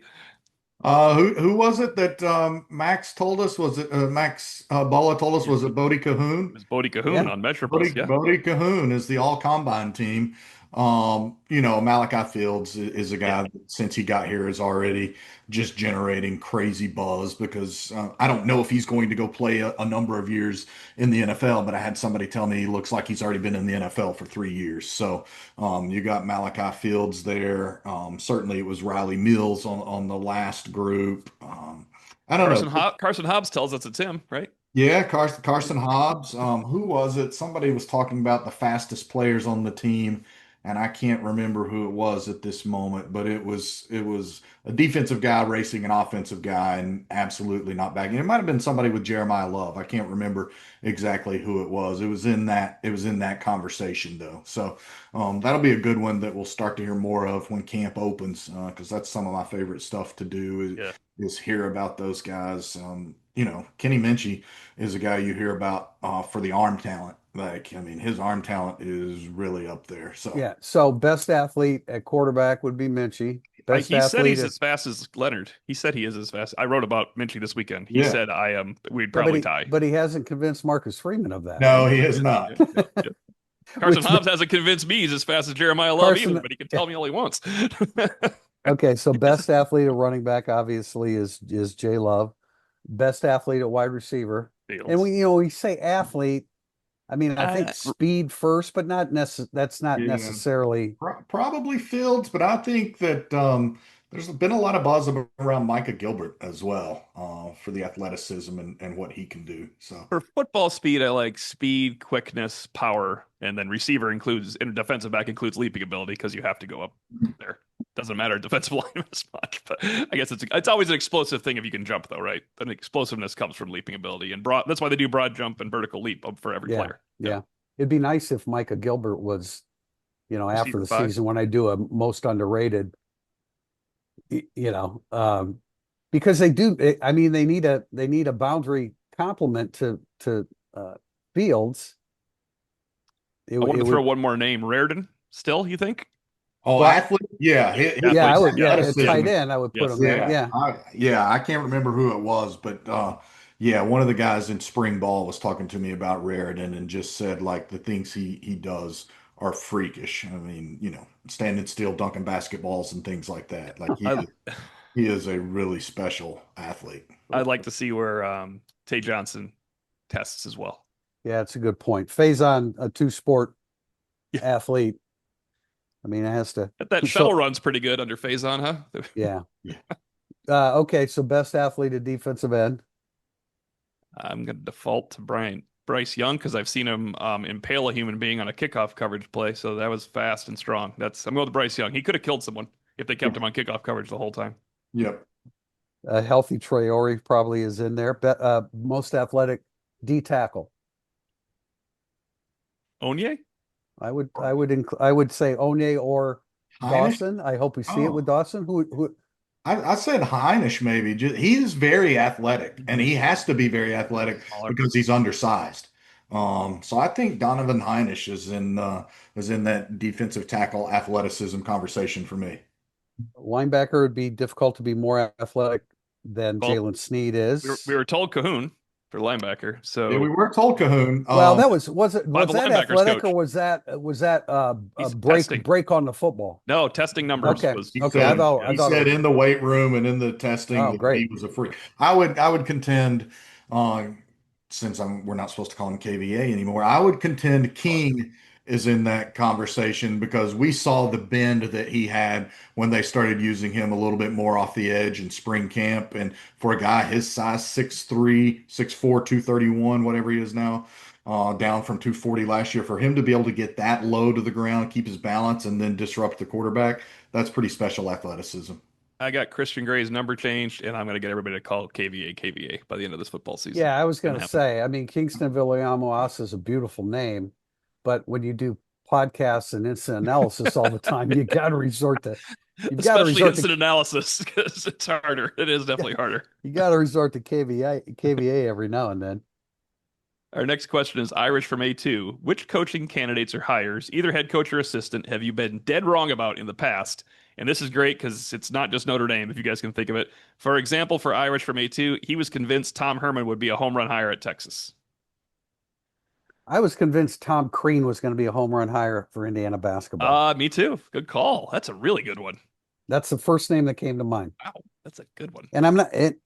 Speaker 3: Who was it that Max told us? Was it Max Bolla told us? Was it Bodie Cahoon?
Speaker 1: It was Bodie Cahoon on measurables.
Speaker 3: Bodie Cahoon is the all combine team. Malachi Fields is a guy that since he got here is already just generating crazy buzz because I don't know if he's going to go play a number of years in the NFL, but I had somebody tell me he looks like he's already been in the NFL for 3 years. So you got Malachi Fields there. Certainly it was Riley Mills on the last group. I don't know.
Speaker 1: Carson Hobbs tells us it's him, right?
Speaker 3: Yeah, Carson Hobbs. Who was it? Somebody was talking about the fastest players on the team, and I can't remember who it was at this moment, but it was a defensive guy racing an offensive guy, and absolutely not backing. It might have been somebody with Jeremiah Love. I can't remember exactly who it was. It was in that conversation though. So that'll be a good one that we'll start to hear more of when camp opens, because that's some of my favorite stuff to do is hear about those guys. Kenny Minchie is a guy you hear about for the arm talent. Like, I mean, his arm talent is really up there. So
Speaker 2: yeah. So best athlete at quarterback would be Minchie. Best
Speaker 1: he said he's
Speaker 2: athlete
Speaker 1: as fast as Leonard. He said he is as fast. I wrote about Minchie this weekend. He said I am. We'd probably tie.
Speaker 2: But he hasn't convinced Marcus Freeman of that.
Speaker 3: No, he has not.
Speaker 1: Carson Hobbs hasn't convinced me he's as fast as Jeremiah Love either, but he can tell me all he wants.
Speaker 2: Okay, so best athlete at running back obviously is Jay Love. Best athlete at wide receiver.
Speaker 1: Fields.
Speaker 2: And we say athlete. I mean, I think speed first, but that's not necessarily
Speaker 3: Probably Fields, but I think that there's been a lot of buzz around Micah Gilbert as well for the athleticism and what he can do. So
Speaker 1: for football speed, I like speed, quickness, power, and then receiver and defensive back includes leaping ability because you have to go up there. Doesn't matter defensive line as much, but I guess it's always an explosive thing if you can jump though, right? And explosiveness comes from leaping ability and broad. That's why they do broad jump and vertical leap for every player.
Speaker 2: Yeah. It'd be nice if Micah Gilbert was, after the season when I do a most underrated, because they do. I mean, they need a boundary complement to Fields.
Speaker 1: I want to throw one more name, Raritan. Still, you think?
Speaker 3: Oh,
Speaker 2: Well,
Speaker 3: athlete? Yeah,
Speaker 2: yeah, I
Speaker 1: Athletes,
Speaker 2: would. Yeah, at
Speaker 3: athleticism.
Speaker 2: tight end, I would put
Speaker 1: yes.
Speaker 2: him there. Yeah.
Speaker 3: I can't remember who it was, but yeah, one of the guys in spring ball was talking to me about Raritan and just said like the things he does are freakish. I mean, standing still, dunking basketballs and things like that. Like
Speaker 1: I
Speaker 3: he is a really special athlete.
Speaker 1: I'd like to see where Tay Johnson tests as well.
Speaker 2: Yeah, it's a good point. Faison, a two-sport
Speaker 1: Yeah,
Speaker 2: athlete. I mean, it has to.
Speaker 1: that shuttle
Speaker 2: So,
Speaker 1: run's pretty good under Faison, huh?
Speaker 2: yeah.
Speaker 3: Yeah.
Speaker 2: Okay, so best athlete at defensive end.
Speaker 1: I'm going to default to Bryce Young because I've seen him impale a human being on a kickoff coverage play. So that was fast and strong. I'm going with Bryce Young. He could have killed someone if they kept him on kickoff coverage the whole time.
Speaker 3: Yep.
Speaker 2: A healthy Traore probably is in there. Most athletic D tackle.
Speaker 1: Onye?
Speaker 2: I would say Onye or
Speaker 3: Heinisch?
Speaker 2: Dawson. I hope we see it with
Speaker 3: Oh,
Speaker 2: Dawson. Who
Speaker 3: I said Heinisch maybe. He's very athletic, and he has to be very athletic
Speaker 1: Smaller.
Speaker 3: because he's undersized. So I think Donovan Heinisch is in that defensive tackle athleticism conversation for me.
Speaker 2: linebacker would be difficult to be more athletic than
Speaker 1: Well,
Speaker 2: Jalen Sneed
Speaker 1: we
Speaker 2: is.
Speaker 1: were told Cahoon for linebacker.
Speaker 3: Yeah, we
Speaker 1: So
Speaker 3: were told Cahoon.
Speaker 2: Well, that
Speaker 1: by
Speaker 2: was
Speaker 1: the
Speaker 2: that
Speaker 1: linebackers
Speaker 2: athletic or
Speaker 1: coach,
Speaker 2: was that a
Speaker 1: he's testing.
Speaker 2: break on the football?
Speaker 1: No, testing numbers
Speaker 2: Okay,
Speaker 1: was
Speaker 3: He
Speaker 2: okay.
Speaker 1: Cahoon.
Speaker 2: I
Speaker 1: Yeah.
Speaker 3: he
Speaker 2: thought it
Speaker 3: said
Speaker 2: was.
Speaker 3: in the weight room and in the testing
Speaker 2: Oh,
Speaker 3: that
Speaker 2: great.
Speaker 3: he was a freak. I would contend, uh, since we're not supposed to call him KVA anymore. I would contend King is in that conversation because we saw the bend that he had when they started using him a little bit more off the edge in spring camp. And for a guy his size, 6'3", 6'4", 231, whatever he is now, down from 240 last year, for him to be able to get that low to the ground, keep his balance, and then disrupt the quarterback, that's pretty special athleticism.
Speaker 1: I got Christian Gray's number changed, and I'm going to get everybody to call it KVA by the end of this football season.
Speaker 2: Yeah, I was
Speaker 1: It's
Speaker 2: going
Speaker 1: going
Speaker 2: to
Speaker 1: to happen.
Speaker 2: say. I mean, Kingston Viliamoasa is a beautiful name, but when you do podcasts and instant analysis all the time, you've got to
Speaker 1: Especially
Speaker 2: resort to
Speaker 1: instant analysis because it's harder. It is definitely harder.
Speaker 2: you got to resort to KVA every now and then.
Speaker 1: Our next question is Irish from A2. Which coaching candidates or hires, either head coach or assistant, have you been dead wrong about in the past? And this is great because it's not just Notre Dame, if you guys can think of it. For example, for Irish from A2, he was convinced Tom Herman would be a home run hire at Texas.
Speaker 2: I was convinced Tom Crean was going to be a home run hire for Indiana basketball.
Speaker 1: Me too. Good call. That's a really good one.
Speaker 2: That's the first name that came to mind.
Speaker 1: Wow, that's a good one.
Speaker 2: And I'm not it,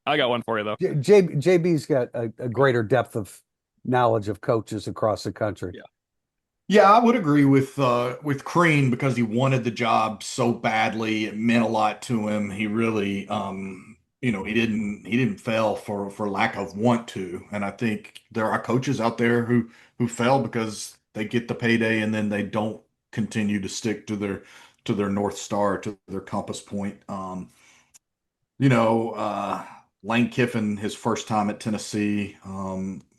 Speaker 1: I got one for you though.
Speaker 2: JB's got a greater depth of knowledge of coaches across the country.
Speaker 1: Yeah.
Speaker 3: Yeah, I would agree with Crean because he wanted the job so badly. It meant a lot to him. He really he didn't fail for lack of want to. And I think there are coaches out there who fail because they get the payday and then they don't continue to stick to their North Star, to their compass point. You know, Lane Kiffin, his first time at Tennessee,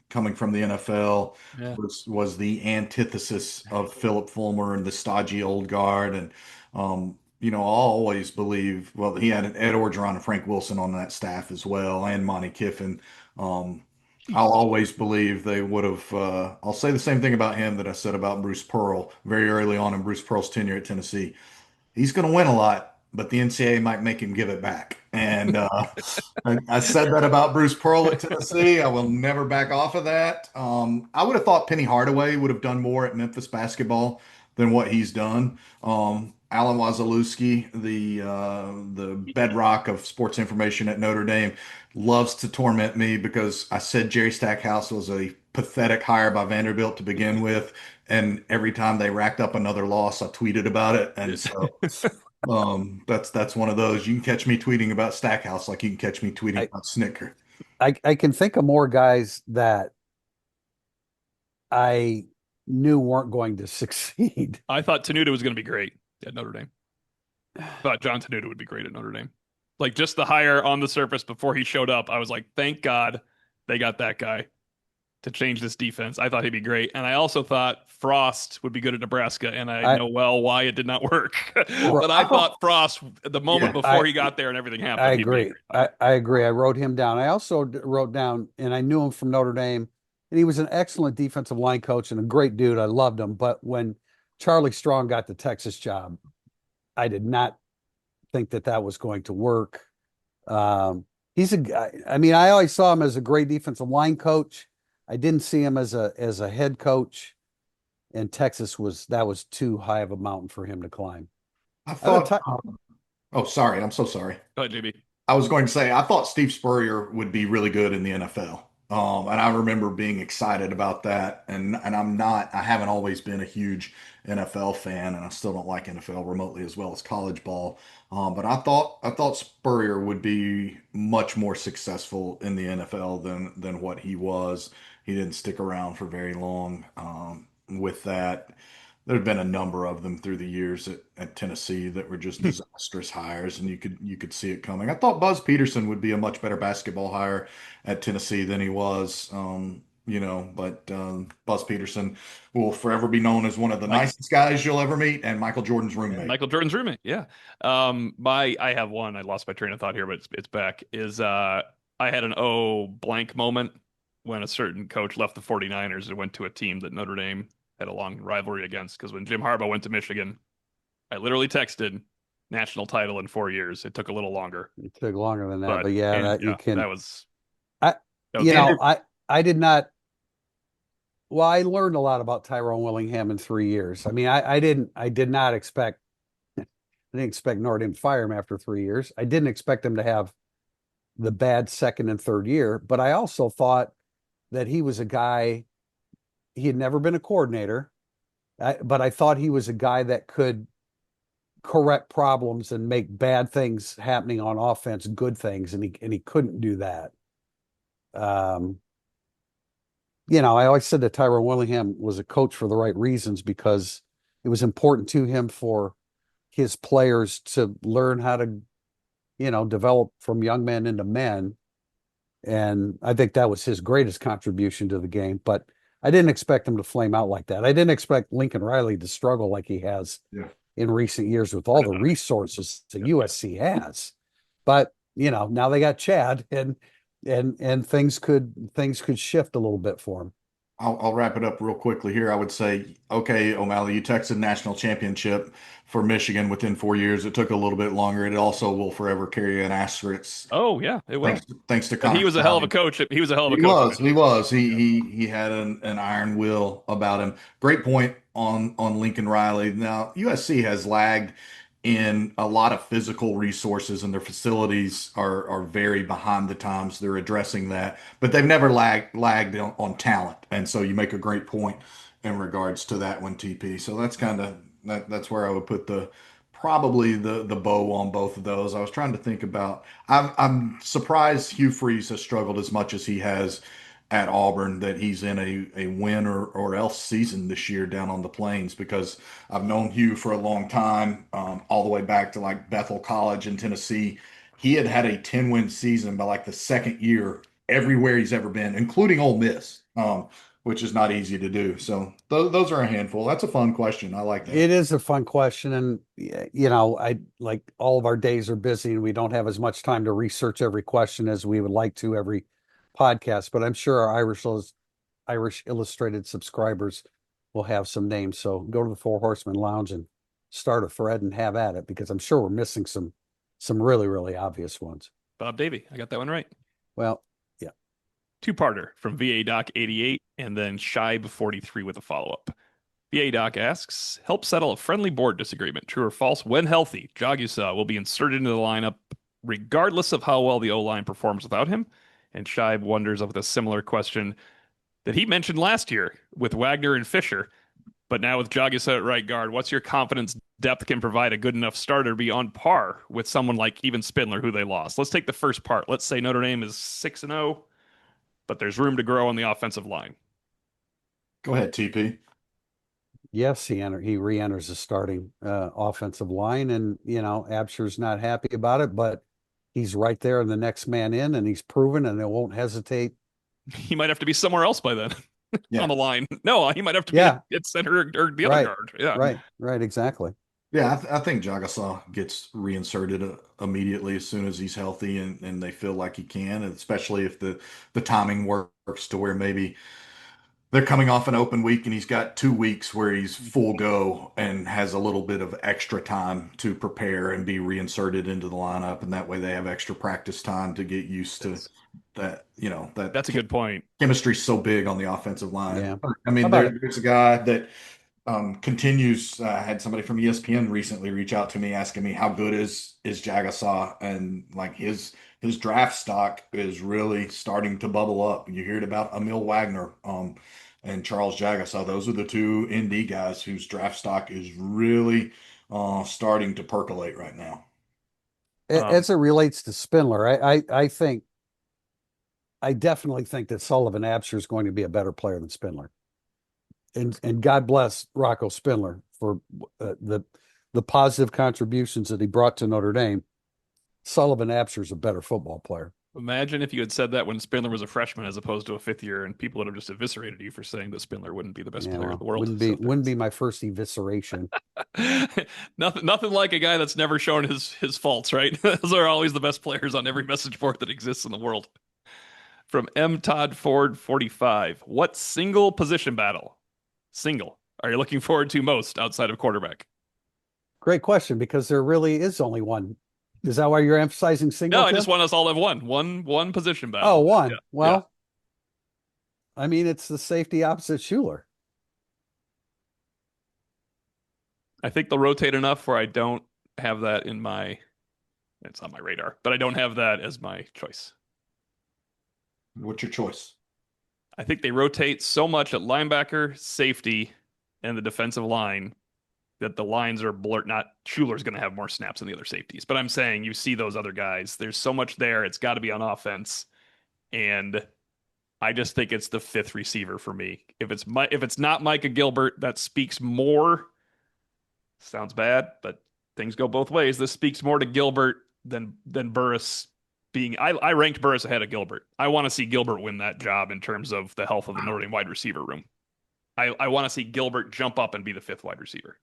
Speaker 3: coming from the NFL,
Speaker 1: Yeah.
Speaker 3: was the antithesis of Philip Fulmer and the stodgy old guard. And I'll always believe. Well, he had Ed Orgeron and Frank Wilson on that staff as well, and Monty Kiffin. I'll
Speaker 1: Jesus.
Speaker 3: always believe they would have. I'll say the same thing about him that I said about Bruce Pearl very early on in Bruce Pearl's tenure at Tennessee. He's going to win a lot, but the NCAA might make him give it back. And I said that about Bruce Pearl at Tennessee. I will never back off of that. I would have thought Penny Hardaway would have done more at Memphis basketball than what he's done. Alan Wazalewski, the bedrock of sports information at Notre Dame, loves to torment me because I said Jerry Stackhouse was a pathetic hire by Vanderbilt to begin with, and every time they racked up another loss, I tweeted about it, and so that's one of those. You can catch me tweeting about Stackhouse like you can catch me tweeting
Speaker 2: I,
Speaker 3: about Snicker.
Speaker 2: I can think of more guys that I knew weren't going to succeed.
Speaker 1: I thought Tenuta was going to be great at Notre Dame. Thought John Tenuta would be great at Notre Dame. Like just the hire on the surface before he showed up, I was like, thank God they got that guy to change this defense. I thought he'd be great. And I also thought Frost would be good at Nebraska. And I know well why it did not work. But I thought Frost, the moment
Speaker 3: Yeah,
Speaker 1: before he got there and everything
Speaker 2: I
Speaker 1: happened, he'd be
Speaker 2: agree.
Speaker 1: great.
Speaker 2: I agree. I wrote him down. I also wrote down, and I knew him from Notre Dame, and he was an excellent defensive line coach and a great dude. I loved him. But when Charlie Strong got the Texas job, I did not think that that was going to work. Um, he's a guy. I mean, I always saw him as a great defensive line coach. I didn't see him as a head coach. And Texas was too high of a mountain for him to climb.
Speaker 3: I
Speaker 2: I thought
Speaker 3: thought, oh, sorry. I'm so sorry.
Speaker 1: Go ahead, JB.
Speaker 3: I was going to say, I thought Steve Spurrier would be really good in the NFL. And I remember being excited about that. And I haven't always been a huge NFL fan, and I still don't like NFL remotely as well as college ball. But I thought Spurrier would be much more successful in the NFL than what he was. He didn't stick around for very long. With that, there have been a number of them through the years at Tennessee that were just disastrous hires, and you could see it coming. I thought Buzz Peterson would be a much better basketball hire at Tennessee than he was. But Buzz Peterson will forever be known as one of the
Speaker 1: Mike,
Speaker 3: nicest guys you'll ever meet, and Michael Jordan's roommate.
Speaker 1: Michael Jordan's roommate. Yeah. I have one. I lost my train of thought here, but it's back. I had an blank moment when a certain coach left the 49ers and went to a team that Notre Dame had a long rivalry against. Because when Jim Harbaugh went to Michigan, I literally texted national title in 4 years. It took a little longer,
Speaker 2: it took longer than that, but yeah,
Speaker 1: and
Speaker 2: that you
Speaker 1: yeah,
Speaker 2: can.
Speaker 1: that was
Speaker 2: I,
Speaker 1: that was
Speaker 2: you
Speaker 1: good.
Speaker 2: know, I did not. Well, I learned a lot about Tyrone Willingham in 3 years. I mean, I did not expect. I didn't expect Notre Dame to fire him after 3 years. I didn't expect him to have the bad second and third year, but I also thought that he was a guy. He had never been a coordinator, but I thought he was a guy that could correct problems and make bad things happening on offense good things, and he couldn't do that. Um, I always said that Tyrone Willingham was a coach for the right reasons because it was important to him for his players to learn how to, develop from young men into men. And I think that was his greatest contribution to the game. But I didn't expect him to flame out like that. I didn't expect Lincoln Riley to struggle like he has
Speaker 3: Yeah.
Speaker 2: in recent years with all the resources that USC has. But now they got Chad, and things could shift a little bit for him.
Speaker 3: I'll wrap it up real quickly here. I would say, okay, O'Malley, you texted national championship for Michigan within 4 years. It took a little bit longer. It also will forever carry an asterisk.
Speaker 1: Oh yeah, it will.
Speaker 3: Thanks to
Speaker 1: But he
Speaker 3: Connor
Speaker 1: was a hell of a
Speaker 3: Stallion.
Speaker 1: coach. He was a hell of a
Speaker 3: He
Speaker 1: coach at
Speaker 3: was. He
Speaker 1: Michigan.
Speaker 3: was. He had an iron will about him. Great point on Lincoln Riley. Now USC has lagged in a lot of physical resources, and their facilities are very behind the times. They're addressing that, but they've never lagged on talent. And so you make a great point in regards to that one, TP. So that's kind of that's where I would put probably the bow on both of those. I was trying to think about. I'm surprised Hugh Freeze has struggled as much as he has at Auburn, that he's in a win or else season this year down on the plains, because I've known Hugh for a long time, all the way back to like Bethel College in Tennessee. He had a 10-win season by like the second year everywhere he's ever been, including Ole Miss, which is not easy to do. So those are a handful. That's a fun question. I like that.
Speaker 2: It is a fun question, and I like all of our days are busy, and we don't have as much time to research every question as we would like to every podcast. But I'm sure our Irish Illustrated subscribers will have some names. So go to the Four Horsemen Lounge and start a thread and have at it, because I'm sure we're missing some really, really obvious ones.
Speaker 1: Bob Davy, I got that one right.
Speaker 2: Well, yeah.
Speaker 1: Two-parter from VA Doc 88 and then Shibe 43 with a follow-up. VA Doc asks, help settle a friendly board disagreement. True or false? When healthy, Jagusa will be inserted into the lineup regardless of how well the O-line performs without him. And Shibe wonders with a similar question that he mentioned last year with Wagner and Fisher, but now with Jagusa at right guard. What's your confidence depth can provide a good enough starter to be on par with someone like even Spindler, who they lost? Let's take the first part. Let's say Notre Dame is 6-0, but there's room to grow on the offensive line.
Speaker 3: Go ahead, TP.
Speaker 2: Yes, he re-enters the starting offensive line, and Absher's not happy about it, but he's right there and the next man in, and he's proven, and they won't hesitate.
Speaker 1: He might have to be somewhere else by then.
Speaker 3: Yeah.
Speaker 1: On the line. No, he might have to be at center or the other guard. Yeah.
Speaker 2: Right, exactly.
Speaker 3: Yeah, I think Jagasaw gets reinserted immediately as soon as he's healthy and they feel like he can, and especially if the timing works to where maybe they're coming off an open week and he's got 2 weeks where he's full go and has a little bit of extra time to prepare and be reinserted into the lineup. And that way they have extra practice time to get used to
Speaker 1: That's
Speaker 3: that, that
Speaker 1: that's a good point.
Speaker 3: chemistry is so big on the offensive line.
Speaker 2: Yeah.
Speaker 3: I
Speaker 2: How
Speaker 3: mean,
Speaker 2: about it?
Speaker 3: there's a guy that continues. I had somebody from ESPN recently reach out to me asking me how good is Jagasaw, and like his draft stock is really starting to bubble up. You heard about Emil Wagner, and Charles Jagasaw. Those are the two ND guys whose draft stock is really starting to percolate right now.
Speaker 1: Um,
Speaker 2: As it relates to Spindler, I definitely think that Sullivan Absher is going to be a better player than Spindler. And God bless Rocco Spindler for the positive contributions that he brought to Notre Dame. Sullivan Absher is a better football player.
Speaker 1: Imagine if you had said that when Spindler was a freshman as opposed to a fifth year, and people would have just eviscerated you for saying that Spindler wouldn't be the best
Speaker 2: Yeah,
Speaker 1: player in
Speaker 2: well,
Speaker 1: the world.
Speaker 2: wouldn't be my first evisceration.
Speaker 1: Nothing like a guy that's never shown his faults, right? Those are always the best players on every message board that exists in the world. From M. Todd Ford 45, what single position battle, single, are you looking forward to most outside of quarterback?
Speaker 2: Great question, because there really is only one. Is that why you're emphasizing
Speaker 1: No,
Speaker 2: single,
Speaker 1: I
Speaker 2: Tim?
Speaker 1: just want us all to have one position
Speaker 2: Oh,
Speaker 1: battle. Yeah,
Speaker 2: one.
Speaker 1: yeah.
Speaker 2: Well, I mean, it's the safety opposite Schuler.
Speaker 1: I think they'll rotate enough where I don't have that in my. It's on my radar, but I don't have that as my choice.
Speaker 3: What's your choice?
Speaker 1: I think they rotate so much at linebacker, safety, and the defensive line that the lines are blurred. Not Schuler's going to have more snaps than the other safeties, but I'm saying you see those other guys. There's so much there. It's got to be on offense, and I just think it's the fifth receiver for me. If it's not Micah Gilbert, that speaks more. Sounds bad, but things go both ways. This speaks more to Gilbert than Burris being. I ranked Burris ahead of Gilbert. I want to see Gilbert win that job in terms of the health of the Notre Dame wide receiver room. I want to see Gilbert jump up and be the fifth wide receiver.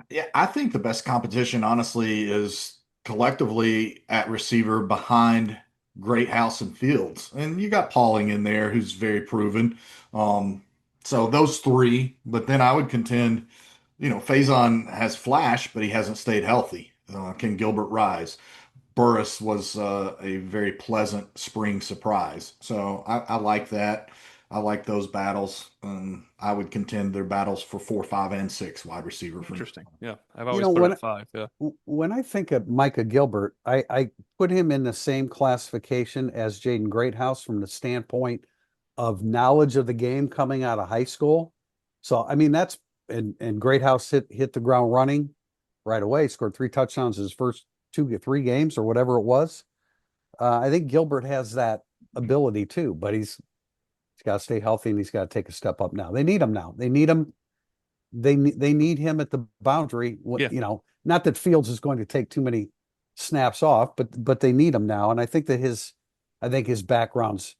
Speaker 3: Yeah, I think the best competition, honestly, is collectively at receiver behind Greathouse and Fields. And you got Pauling in there, who's very proven. Um, so those three, but then I would contend, Faison has flash, but he hasn't stayed healthy. Can Gilbert rise? Burris was a very pleasant spring surprise. So I like that. I like those battles. I would contend they're battles for 4, 5, and 6 wide receiver for me.
Speaker 1: Interesting. Yeah, I've
Speaker 2: You
Speaker 1: always
Speaker 2: know,
Speaker 1: put it at five. Yeah.
Speaker 2: when I think of Micah Gilbert, I put him in the same classification as Jaden Greathouse from the standpoint of knowledge of the game coming out of high school. So I mean and Greathouse hit the ground running right away, scored 3 touchdowns his first 2 3 games or whatever it was. I think Gilbert has that ability too, but he's got to stay healthy and he's got to take a step up now. They need him now. They need him. They need him at the boundary.
Speaker 1: Yeah.
Speaker 2: Not that Fields is going to take too many snaps off, but they need him now. And I think his background's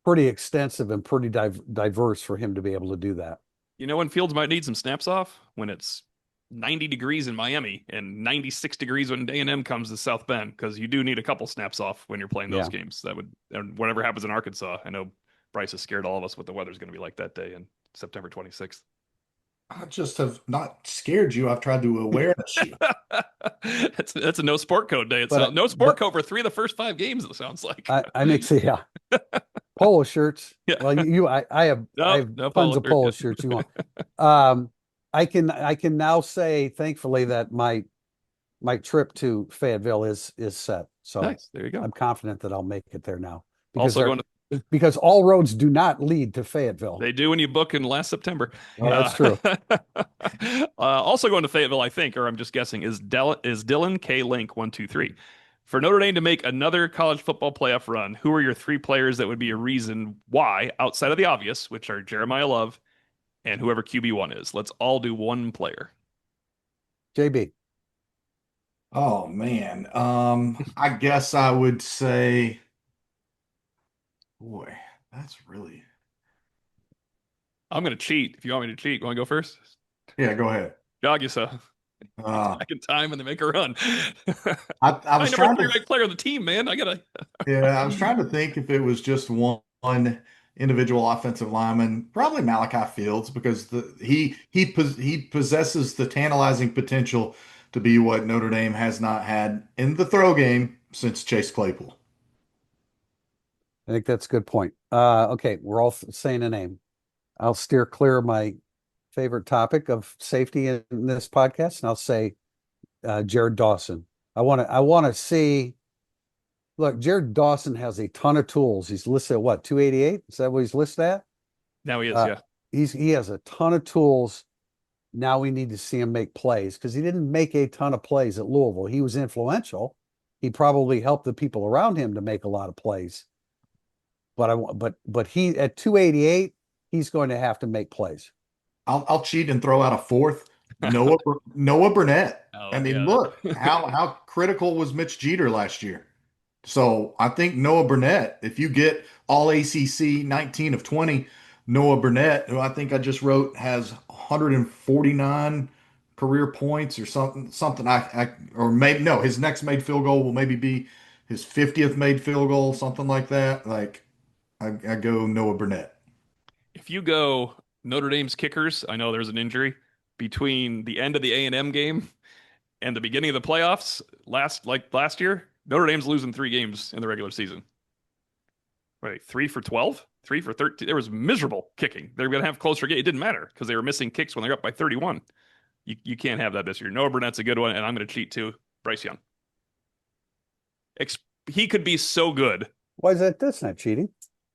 Speaker 2: pretty extensive and pretty diverse for him to be able to do that.
Speaker 1: You know when Fields might need some snaps off? When it's 90 degrees in Miami and 96 degrees when A&M comes to South Bend, because you do need a couple snaps off when you're playing those games. And whatever happens in Arkansas, I know Bryce has scared all of us what the weather's going to be like that day in September 26th.
Speaker 3: I just have not scared you. I've tried to awareness you.
Speaker 1: That's a no sport code day. It's no sport code for 3 of the first 5 games. It sounds like
Speaker 2: I make polo shirts.
Speaker 1: Yeah.
Speaker 2: Well, I have tons of polo shirts you want. I can now say thankfully that my trip to Fayetteville is set. So
Speaker 1: nice. There you go.
Speaker 2: I'm confident that I'll make it there now. Because all roads do not lead to Fayetteville.
Speaker 1: They do when you book in last September.
Speaker 2: That's true.
Speaker 1: Also going to Fayetteville, I think, or I'm just guessing, is Dylan K. Link 123. For Notre Dame to make another college football playoff run, who are your 3 players that would be a reason why, outside of the obvious, which are Jeremiah Love and whoever QB1 is? Let's all do one player.
Speaker 2: JB.
Speaker 3: Oh man. I guess I would say, boy, that's really.
Speaker 1: I'm going to cheat. If you want me to cheat, you want to go first?
Speaker 3: Yeah, go ahead.
Speaker 1: Jagusa. Back in time and they make a run.
Speaker 3: I was trying to
Speaker 1: right player of the team, man.
Speaker 3: Yeah, I was trying to think if it was just one individual offensive lineman, probably Malachi Fields, because he possesses the tantalizing potential to be what Notre Dame has not had in the throw game since Chase Claypool.
Speaker 2: I think that's a good point. Okay, we're all saying a name. I'll steer clear of my favorite topic of safety in this podcast, and I'll say Jared Dawson. I want to see. Look, Jared Dawson has a ton of tools. He's listed at what, 288? Is that what he's listed at?
Speaker 1: Now he is,
Speaker 2: Uh,
Speaker 1: yeah.
Speaker 2: he has a ton of tools. Now we need to see him make plays because he didn't make a ton of plays at Louisville. He was influential. He probably helped the people around him to make a lot of plays. But he at 288, he's going to have to make plays.
Speaker 3: I'll cheat and throw out a fourth. Noah Burnett. I
Speaker 1: Oh
Speaker 3: mean,
Speaker 1: yeah.
Speaker 3: look, how critical was Mitch Jeter last year? So I think Noah Burnett, if you get all ACC 19 of 20, Noah Burnett, who I think I just wrote has 149 career points or something. Or maybe no, his next made field goal will maybe be his 50th made field goal, something like that. Like I go Noah Burnett.
Speaker 1: If you go Notre Dame's kickers, I know there's an injury between the end of the A&M game and the beginning of the playoffs last year. Notre Dame's losing 3 games in the regular season. Right, 3 for 12, 3 for 13. There was miserable kicking. They're going to have closer game. It didn't matter because they were missing kicks when they're up by 31. You can't have that this year. Noah Burnett's a good one, and I'm going to cheat too. Bryce Young. He could be so good.
Speaker 2: Why is that? That's not cheating.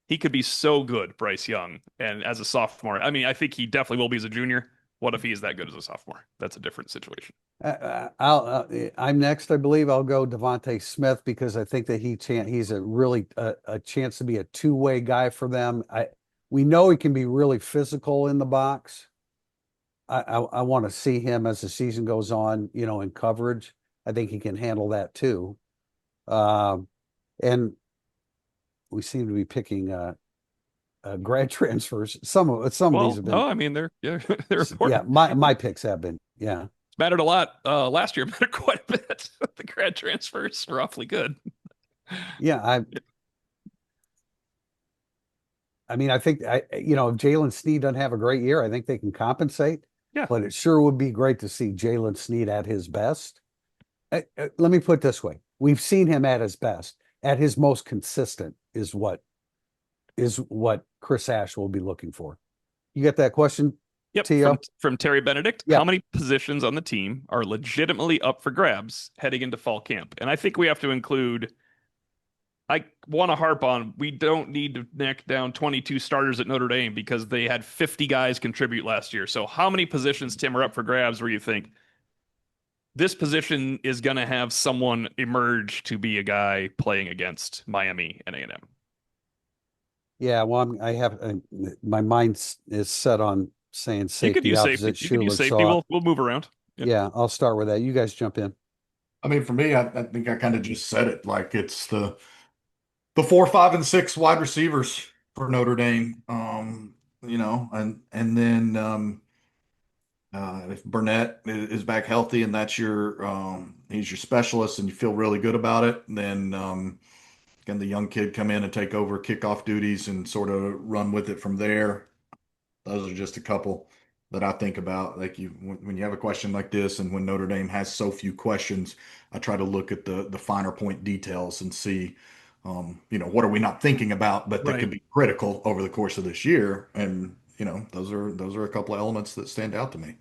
Speaker 1: He could be so good, Bryce Young, and as a sophomore. I mean, I think he definitely will be as a junior. What if he is that good as a sophomore? That's a different situation.
Speaker 2: I'm next. I believe I'll go Devontae Smith because I think that he's a really a chance to be a two-way guy for them. We know he can be really physical in the box. I want to see him as the season goes on, in coverage. I think he can handle that too. And we seem to be picking grad transfers. Some of these have been.
Speaker 1: No, I mean they're they're
Speaker 2: Yeah,
Speaker 1: important.
Speaker 2: my picks have been. Yeah.
Speaker 1: It's mattered a lot. Last year mattered quite a bit. The grad transfers were awfully good.
Speaker 2: Yeah, I mean, I think if Jalen Sneed doesn't have a great year, I think they can compensate.
Speaker 1: Yeah.
Speaker 2: But it sure would be great to see Jalen Sneed at his best. Let me put it this way: we've seen him at his best, at his most consistent is what Chris Ash will be looking for. You get that question,
Speaker 1: Yep.
Speaker 2: Tio?
Speaker 1: From Terry Benedict.
Speaker 2: Yeah.
Speaker 1: How many positions on the team are legitimately up for grabs heading into fall camp? And I think we have to include. I want to harp on we don't need to neck down 22 starters at Notre Dame because they had 50 guys contribute last year. So how many positions, Tim, are up for grabs where you think this position is going to have someone emerge to be a guy playing against Miami and A&M?
Speaker 2: Yeah, well, my mind is set on saying safety.
Speaker 1: You could use
Speaker 2: opposite
Speaker 1: safety. You could use
Speaker 2: Schuler,
Speaker 1: safety. We'll move around.
Speaker 2: Yeah, I'll start with that. You guys jump in.
Speaker 3: I mean, for me, I think I kind of just said it. Like it's the 4, 5, and 6 wide receivers for Notre Dame. And then if Burnett is back healthy and that's he's your specialist and you feel really good about it, then can the young kid come in and take over kickoff duties and sort of run with it from there? Those are just a couple that I think about. Like when you have a question like this, and when Notre Dame has so few questions, I try to look at the finer point details and see, what are we not thinking about, but that
Speaker 1: Right.
Speaker 3: could be critical over the course of this year. And those are a couple of elements that stand out to me.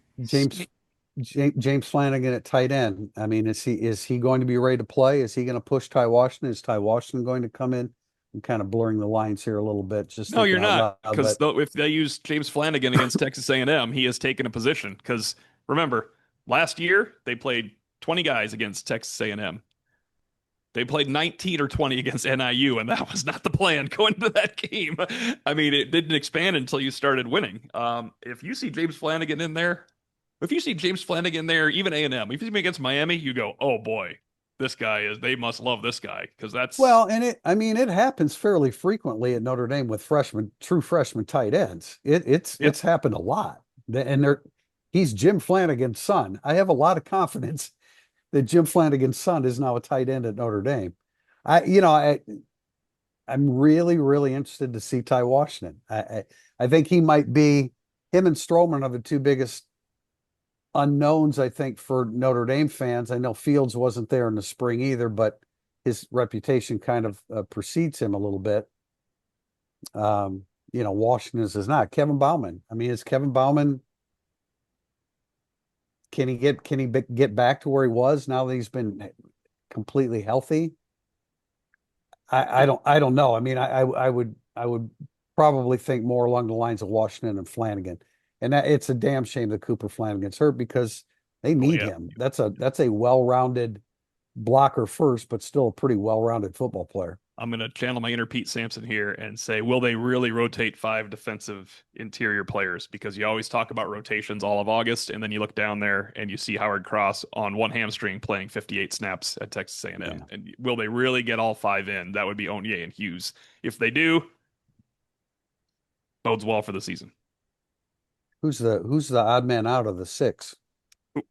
Speaker 2: James Flanagan at tight end. I mean, is he going to be ready to play? Is he going to push Ty Washington? Is Ty Washington going to come in? I'm kind of blurring the lines here a little bit. Just
Speaker 1: No, you're
Speaker 2: thinking out
Speaker 1: not,
Speaker 2: loud,
Speaker 1: because
Speaker 2: but
Speaker 1: if they use James Flanagan against Texas A&M, he has taken a position. Because remember, last year they played 20 guys against Texas A&M. They played 19 or 20 against NIU, and that was not the plan going into that game. I mean, it didn't expand until you started winning. If you see James Flanagan in there, even A&M, if you see him against Miami, you go, oh boy, they must love this guy, because that's
Speaker 2: well, and it happens fairly frequently at Notre Dame with true freshman tight ends. It's happened a lot, and he's Jim Flanagan's son. I have a lot of confidence that Jim Flanagan's son is now a tight end at Notre Dame. I'm really, really interested to see Ty Washington. I think he might be, him and Stroman are the two biggest unknowns, I think, for Notre Dame fans. I know Fields wasn't there in the spring either, but his reputation kind of precedes him a little bit. Washington is not. Kevin Bauman. I mean, is Kevin Bauman, can he get back to where he was now that he's been completely healthy? I don't know. I mean, I would probably think more along the lines of Washington and Flanagan. And that it's a damn shame that Cooper Flanagan's hurt because they
Speaker 1: Oh
Speaker 2: need
Speaker 1: yeah.
Speaker 2: him. That's a well-rounded blocker first, but still a pretty well-rounded football player.
Speaker 1: I'm going to channel my inner Pete Sampson here and say, will they really rotate 5 defensive interior players? Because you always talk about rotations all of August, and then you look down there and you see Howard Cross on one hamstring playing 58 snaps at Texas A&M.
Speaker 2: Yeah.
Speaker 1: And will they really get all 5 in? That would be Onye and Hughes. If they do, bodes well for the season.
Speaker 2: Who's the odd man out of the six?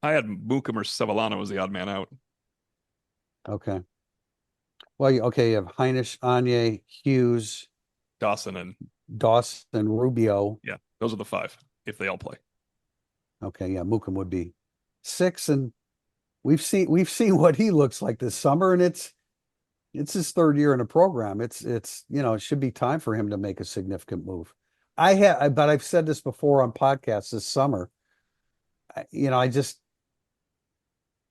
Speaker 1: I had Mukum or Savallano as the odd man out.
Speaker 2: Okay. Well, you have Heinisch, Anye, Hughes,
Speaker 1: Dawson and
Speaker 2: Dawson, Rubio.
Speaker 1: yeah, those are the 5 if they all play.
Speaker 2: Okay, yeah, Mukum would be 6, and we've seen what he looks like this summer, and it's his 3rd year in the program. It should be time for him to make a significant move. But I've said this before on podcasts this summer.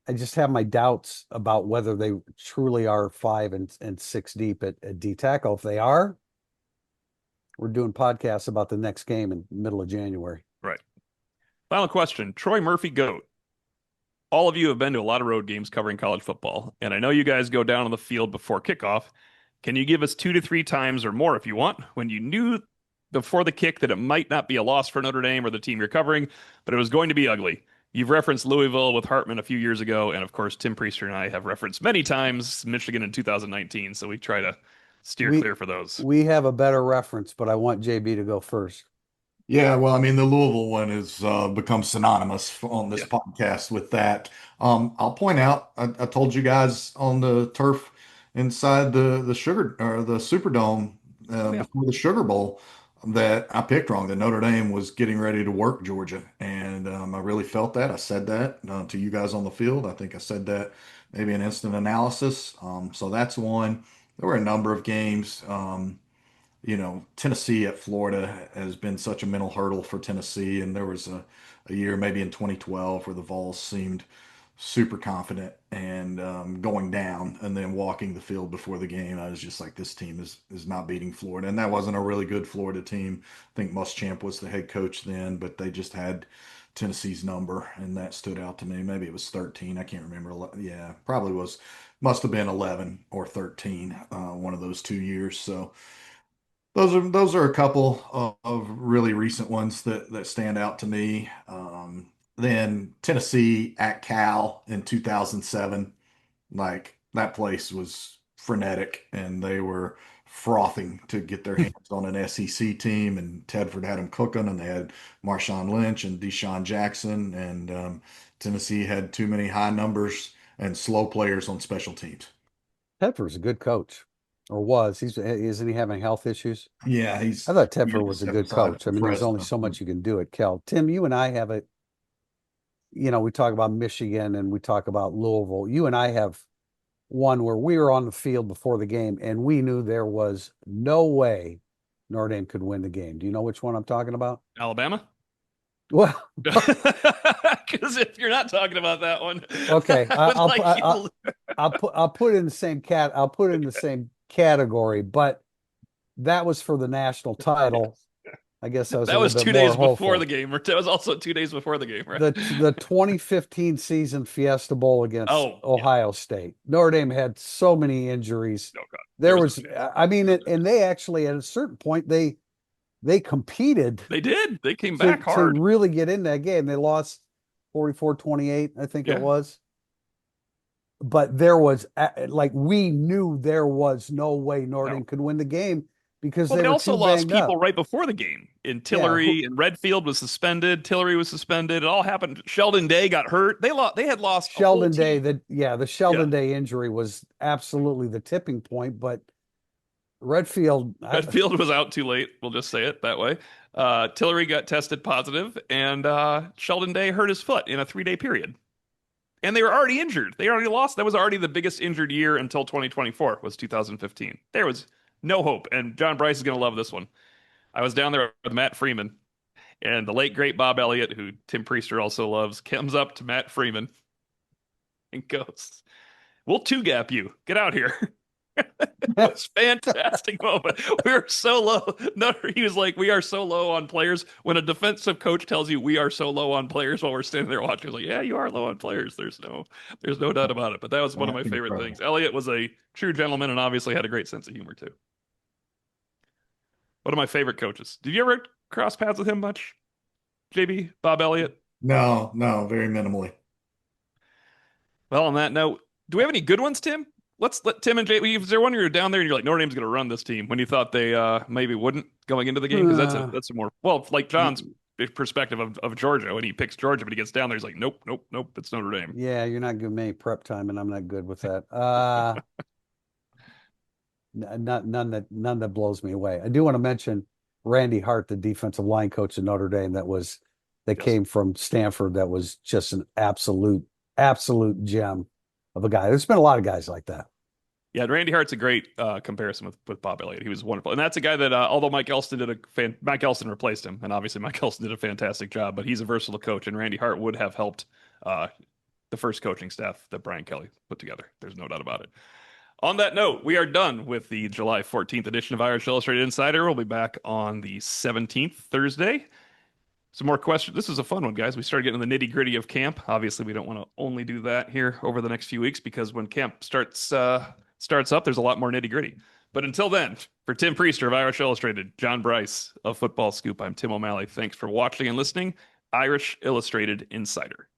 Speaker 2: I just have my doubts about whether they truly are 5 and 6 deep at D tackle. If they are, we're doing podcasts about the next game in the middle of January.
Speaker 1: Right. Final question. Troy Murphy GOAT. All of you have been to a lot of road games covering college football, and I know you guys go down on the field before kickoff. Can you give us 2 to 3 times or more if you want when you knew before the kick that it might not be a loss for Notre Dame or the team you're covering, but it was going to be ugly? You've referenced Louisville with Hartman a few years ago, and of course, Tim Priester and I have referenced many times Michigan in 2019, so we try to steer clear for those.
Speaker 2: We have a better reference, but I want JB to go first.
Speaker 3: Yeah, well, I mean, the Louisville one has become synonymous on this podcast with that. I'll point out, I told you guys on the turf inside the Sugar or the Superdome before the Sugar Bowl that I picked wrong. That Notre Dame was getting ready to work Georgia, and I really felt that. I said that to you guys on the field. I think I said that maybe in instant analysis. So that's one. There were a number of games. Tennessee at Florida has been such a mental hurdle for Tennessee. And there was a year, maybe in 2012, where the Vols seemed super confident and going down and then walking the field before the game. I was just like, this team is not beating Florida. And that wasn't a really good Florida team. I think Muschamp was the head coach then, but they just had Tennessee's number, and that stood out to me. Maybe it was 13. I can't remember. Yeah, probably must have been 11 or 13, one of those 2 years. So those are a couple of really recent ones that stand out to me. Then Tennessee at Cal in 2007, like that place was frenetic, and they were frothing to get their hands on an SEC team. And Tedford had them cooking, and they had Marshawn Lynch and Deshaun Jackson, and Tennessee had too many high numbers and slow players on special teams.
Speaker 2: Tedford's a good coach, or was. Isn't he having health issues?
Speaker 3: Yeah,
Speaker 2: I thought Tedford was a good coach. I mean, there's only so much you can do at Cal. Tim, you and I have we talk about Michigan and we talk about Louisville. You and I have one where we were on the field before the game and we knew there was no way Notre Dame could win the game. Do you know which one I'm talking about?
Speaker 1: Alabama?
Speaker 2: Well,
Speaker 1: because if you're not talking about that one,
Speaker 2: okay, I'll put it in the same category, but that was for the national title. I guess
Speaker 1: that was 2 days before the game, or it was also 2 days before the game, right?
Speaker 2: The 2015 season Fiesta Bowl against Ohio State. Notre Dame had so many injuries.
Speaker 1: Oh God.
Speaker 2: There was, I mean, and they actually at a certain point they competed.
Speaker 1: They did. They came back hard
Speaker 2: to really get in that game. They lost 44-28, I think it was. But there was we knew there was no way Notre Dame could win the game. Because they
Speaker 1: also lost people right before the game. In Tillery and Redfield was suspended. Tillery was suspended. It all happened. Sheldon Day got hurt. They had lost
Speaker 2: Sheldon Day. The Sheldon Day injury was absolutely the tipping point. But Redfield,
Speaker 1: Redfield was out too late. We'll just say it that way. Tillery got tested positive, and Sheldon Day hurt his foot in a 3-day period. And they were already injured. They already lost. That was already the biggest injured year until 2024 was 2015. There was no hope. And John Bryce is going to love this one. I was down there with Matt Freeman, and the late great Bob Elliott, who Tim Priester also loves, comes up to Matt Freeman and goes, "We'll two-gap you. Get out here." It was a fantastic moment. We were so low. No, he was like, "We are so low on players." When a defensive coach tells you we are so low on players while we're standing there watching, he's like, "Yeah, you are low on players. There's no doubt about it." But that was one of my
Speaker 3: That's
Speaker 1: favorite
Speaker 3: incredible.
Speaker 1: things. Elliot was a true gentleman and obviously had a great sense of humor too. One of my favorite coaches. Did you ever cross paths with him much, JB? Bob Elliott?
Speaker 3: No, no, very minimally.
Speaker 1: Well, on that note, do we have any good ones, Tim? Let's let Tim and JB. Is there one where you're down there and you're like, Notre Dame's going to run this team when you thought they maybe wouldn't going into the game? Because that's a more, well, like John's perspective of Georgia when he picks Georgia, but he gets down there, he's like, nope, nope, nope, it's Notre Dame.
Speaker 2: yeah, you're not giving me prep time, and I'm not good with that. None that blows me away. I do want to mention Randy Hart, the defensive line coach at Notre Dame, that
Speaker 1: Yes.
Speaker 2: came from Stanford. That was just an absolute gem of a guy. There's been a lot of guys like that.
Speaker 1: Yeah, Randy Hart's a great comparison with Bob Elliott. He was wonderful, and that's a guy that although Mike Elston Mike Elston replaced him, and obviously Mike Elston did a fantastic job, but he's a versatile coach, and Randy Hart would have helped the first coaching staff that Brian Kelly put together. There's no doubt about it. On that note, we are done with the July 14th edition of Irish Illustrated Insider. We'll be back on the 17th, Thursday. Some more questions. This is a fun one, guys. We started getting the nitty gritty of camp. Obviously, we don't want to only do that here over the next few weeks because when camp starts up, there's a lot more nitty gritty. But until then, for Tim Priester of Irish Illustrated, John Bryce of Football Scoop, I'm Tim O'Malley. Thanks for watching and listening. Irish Illustrated Insider.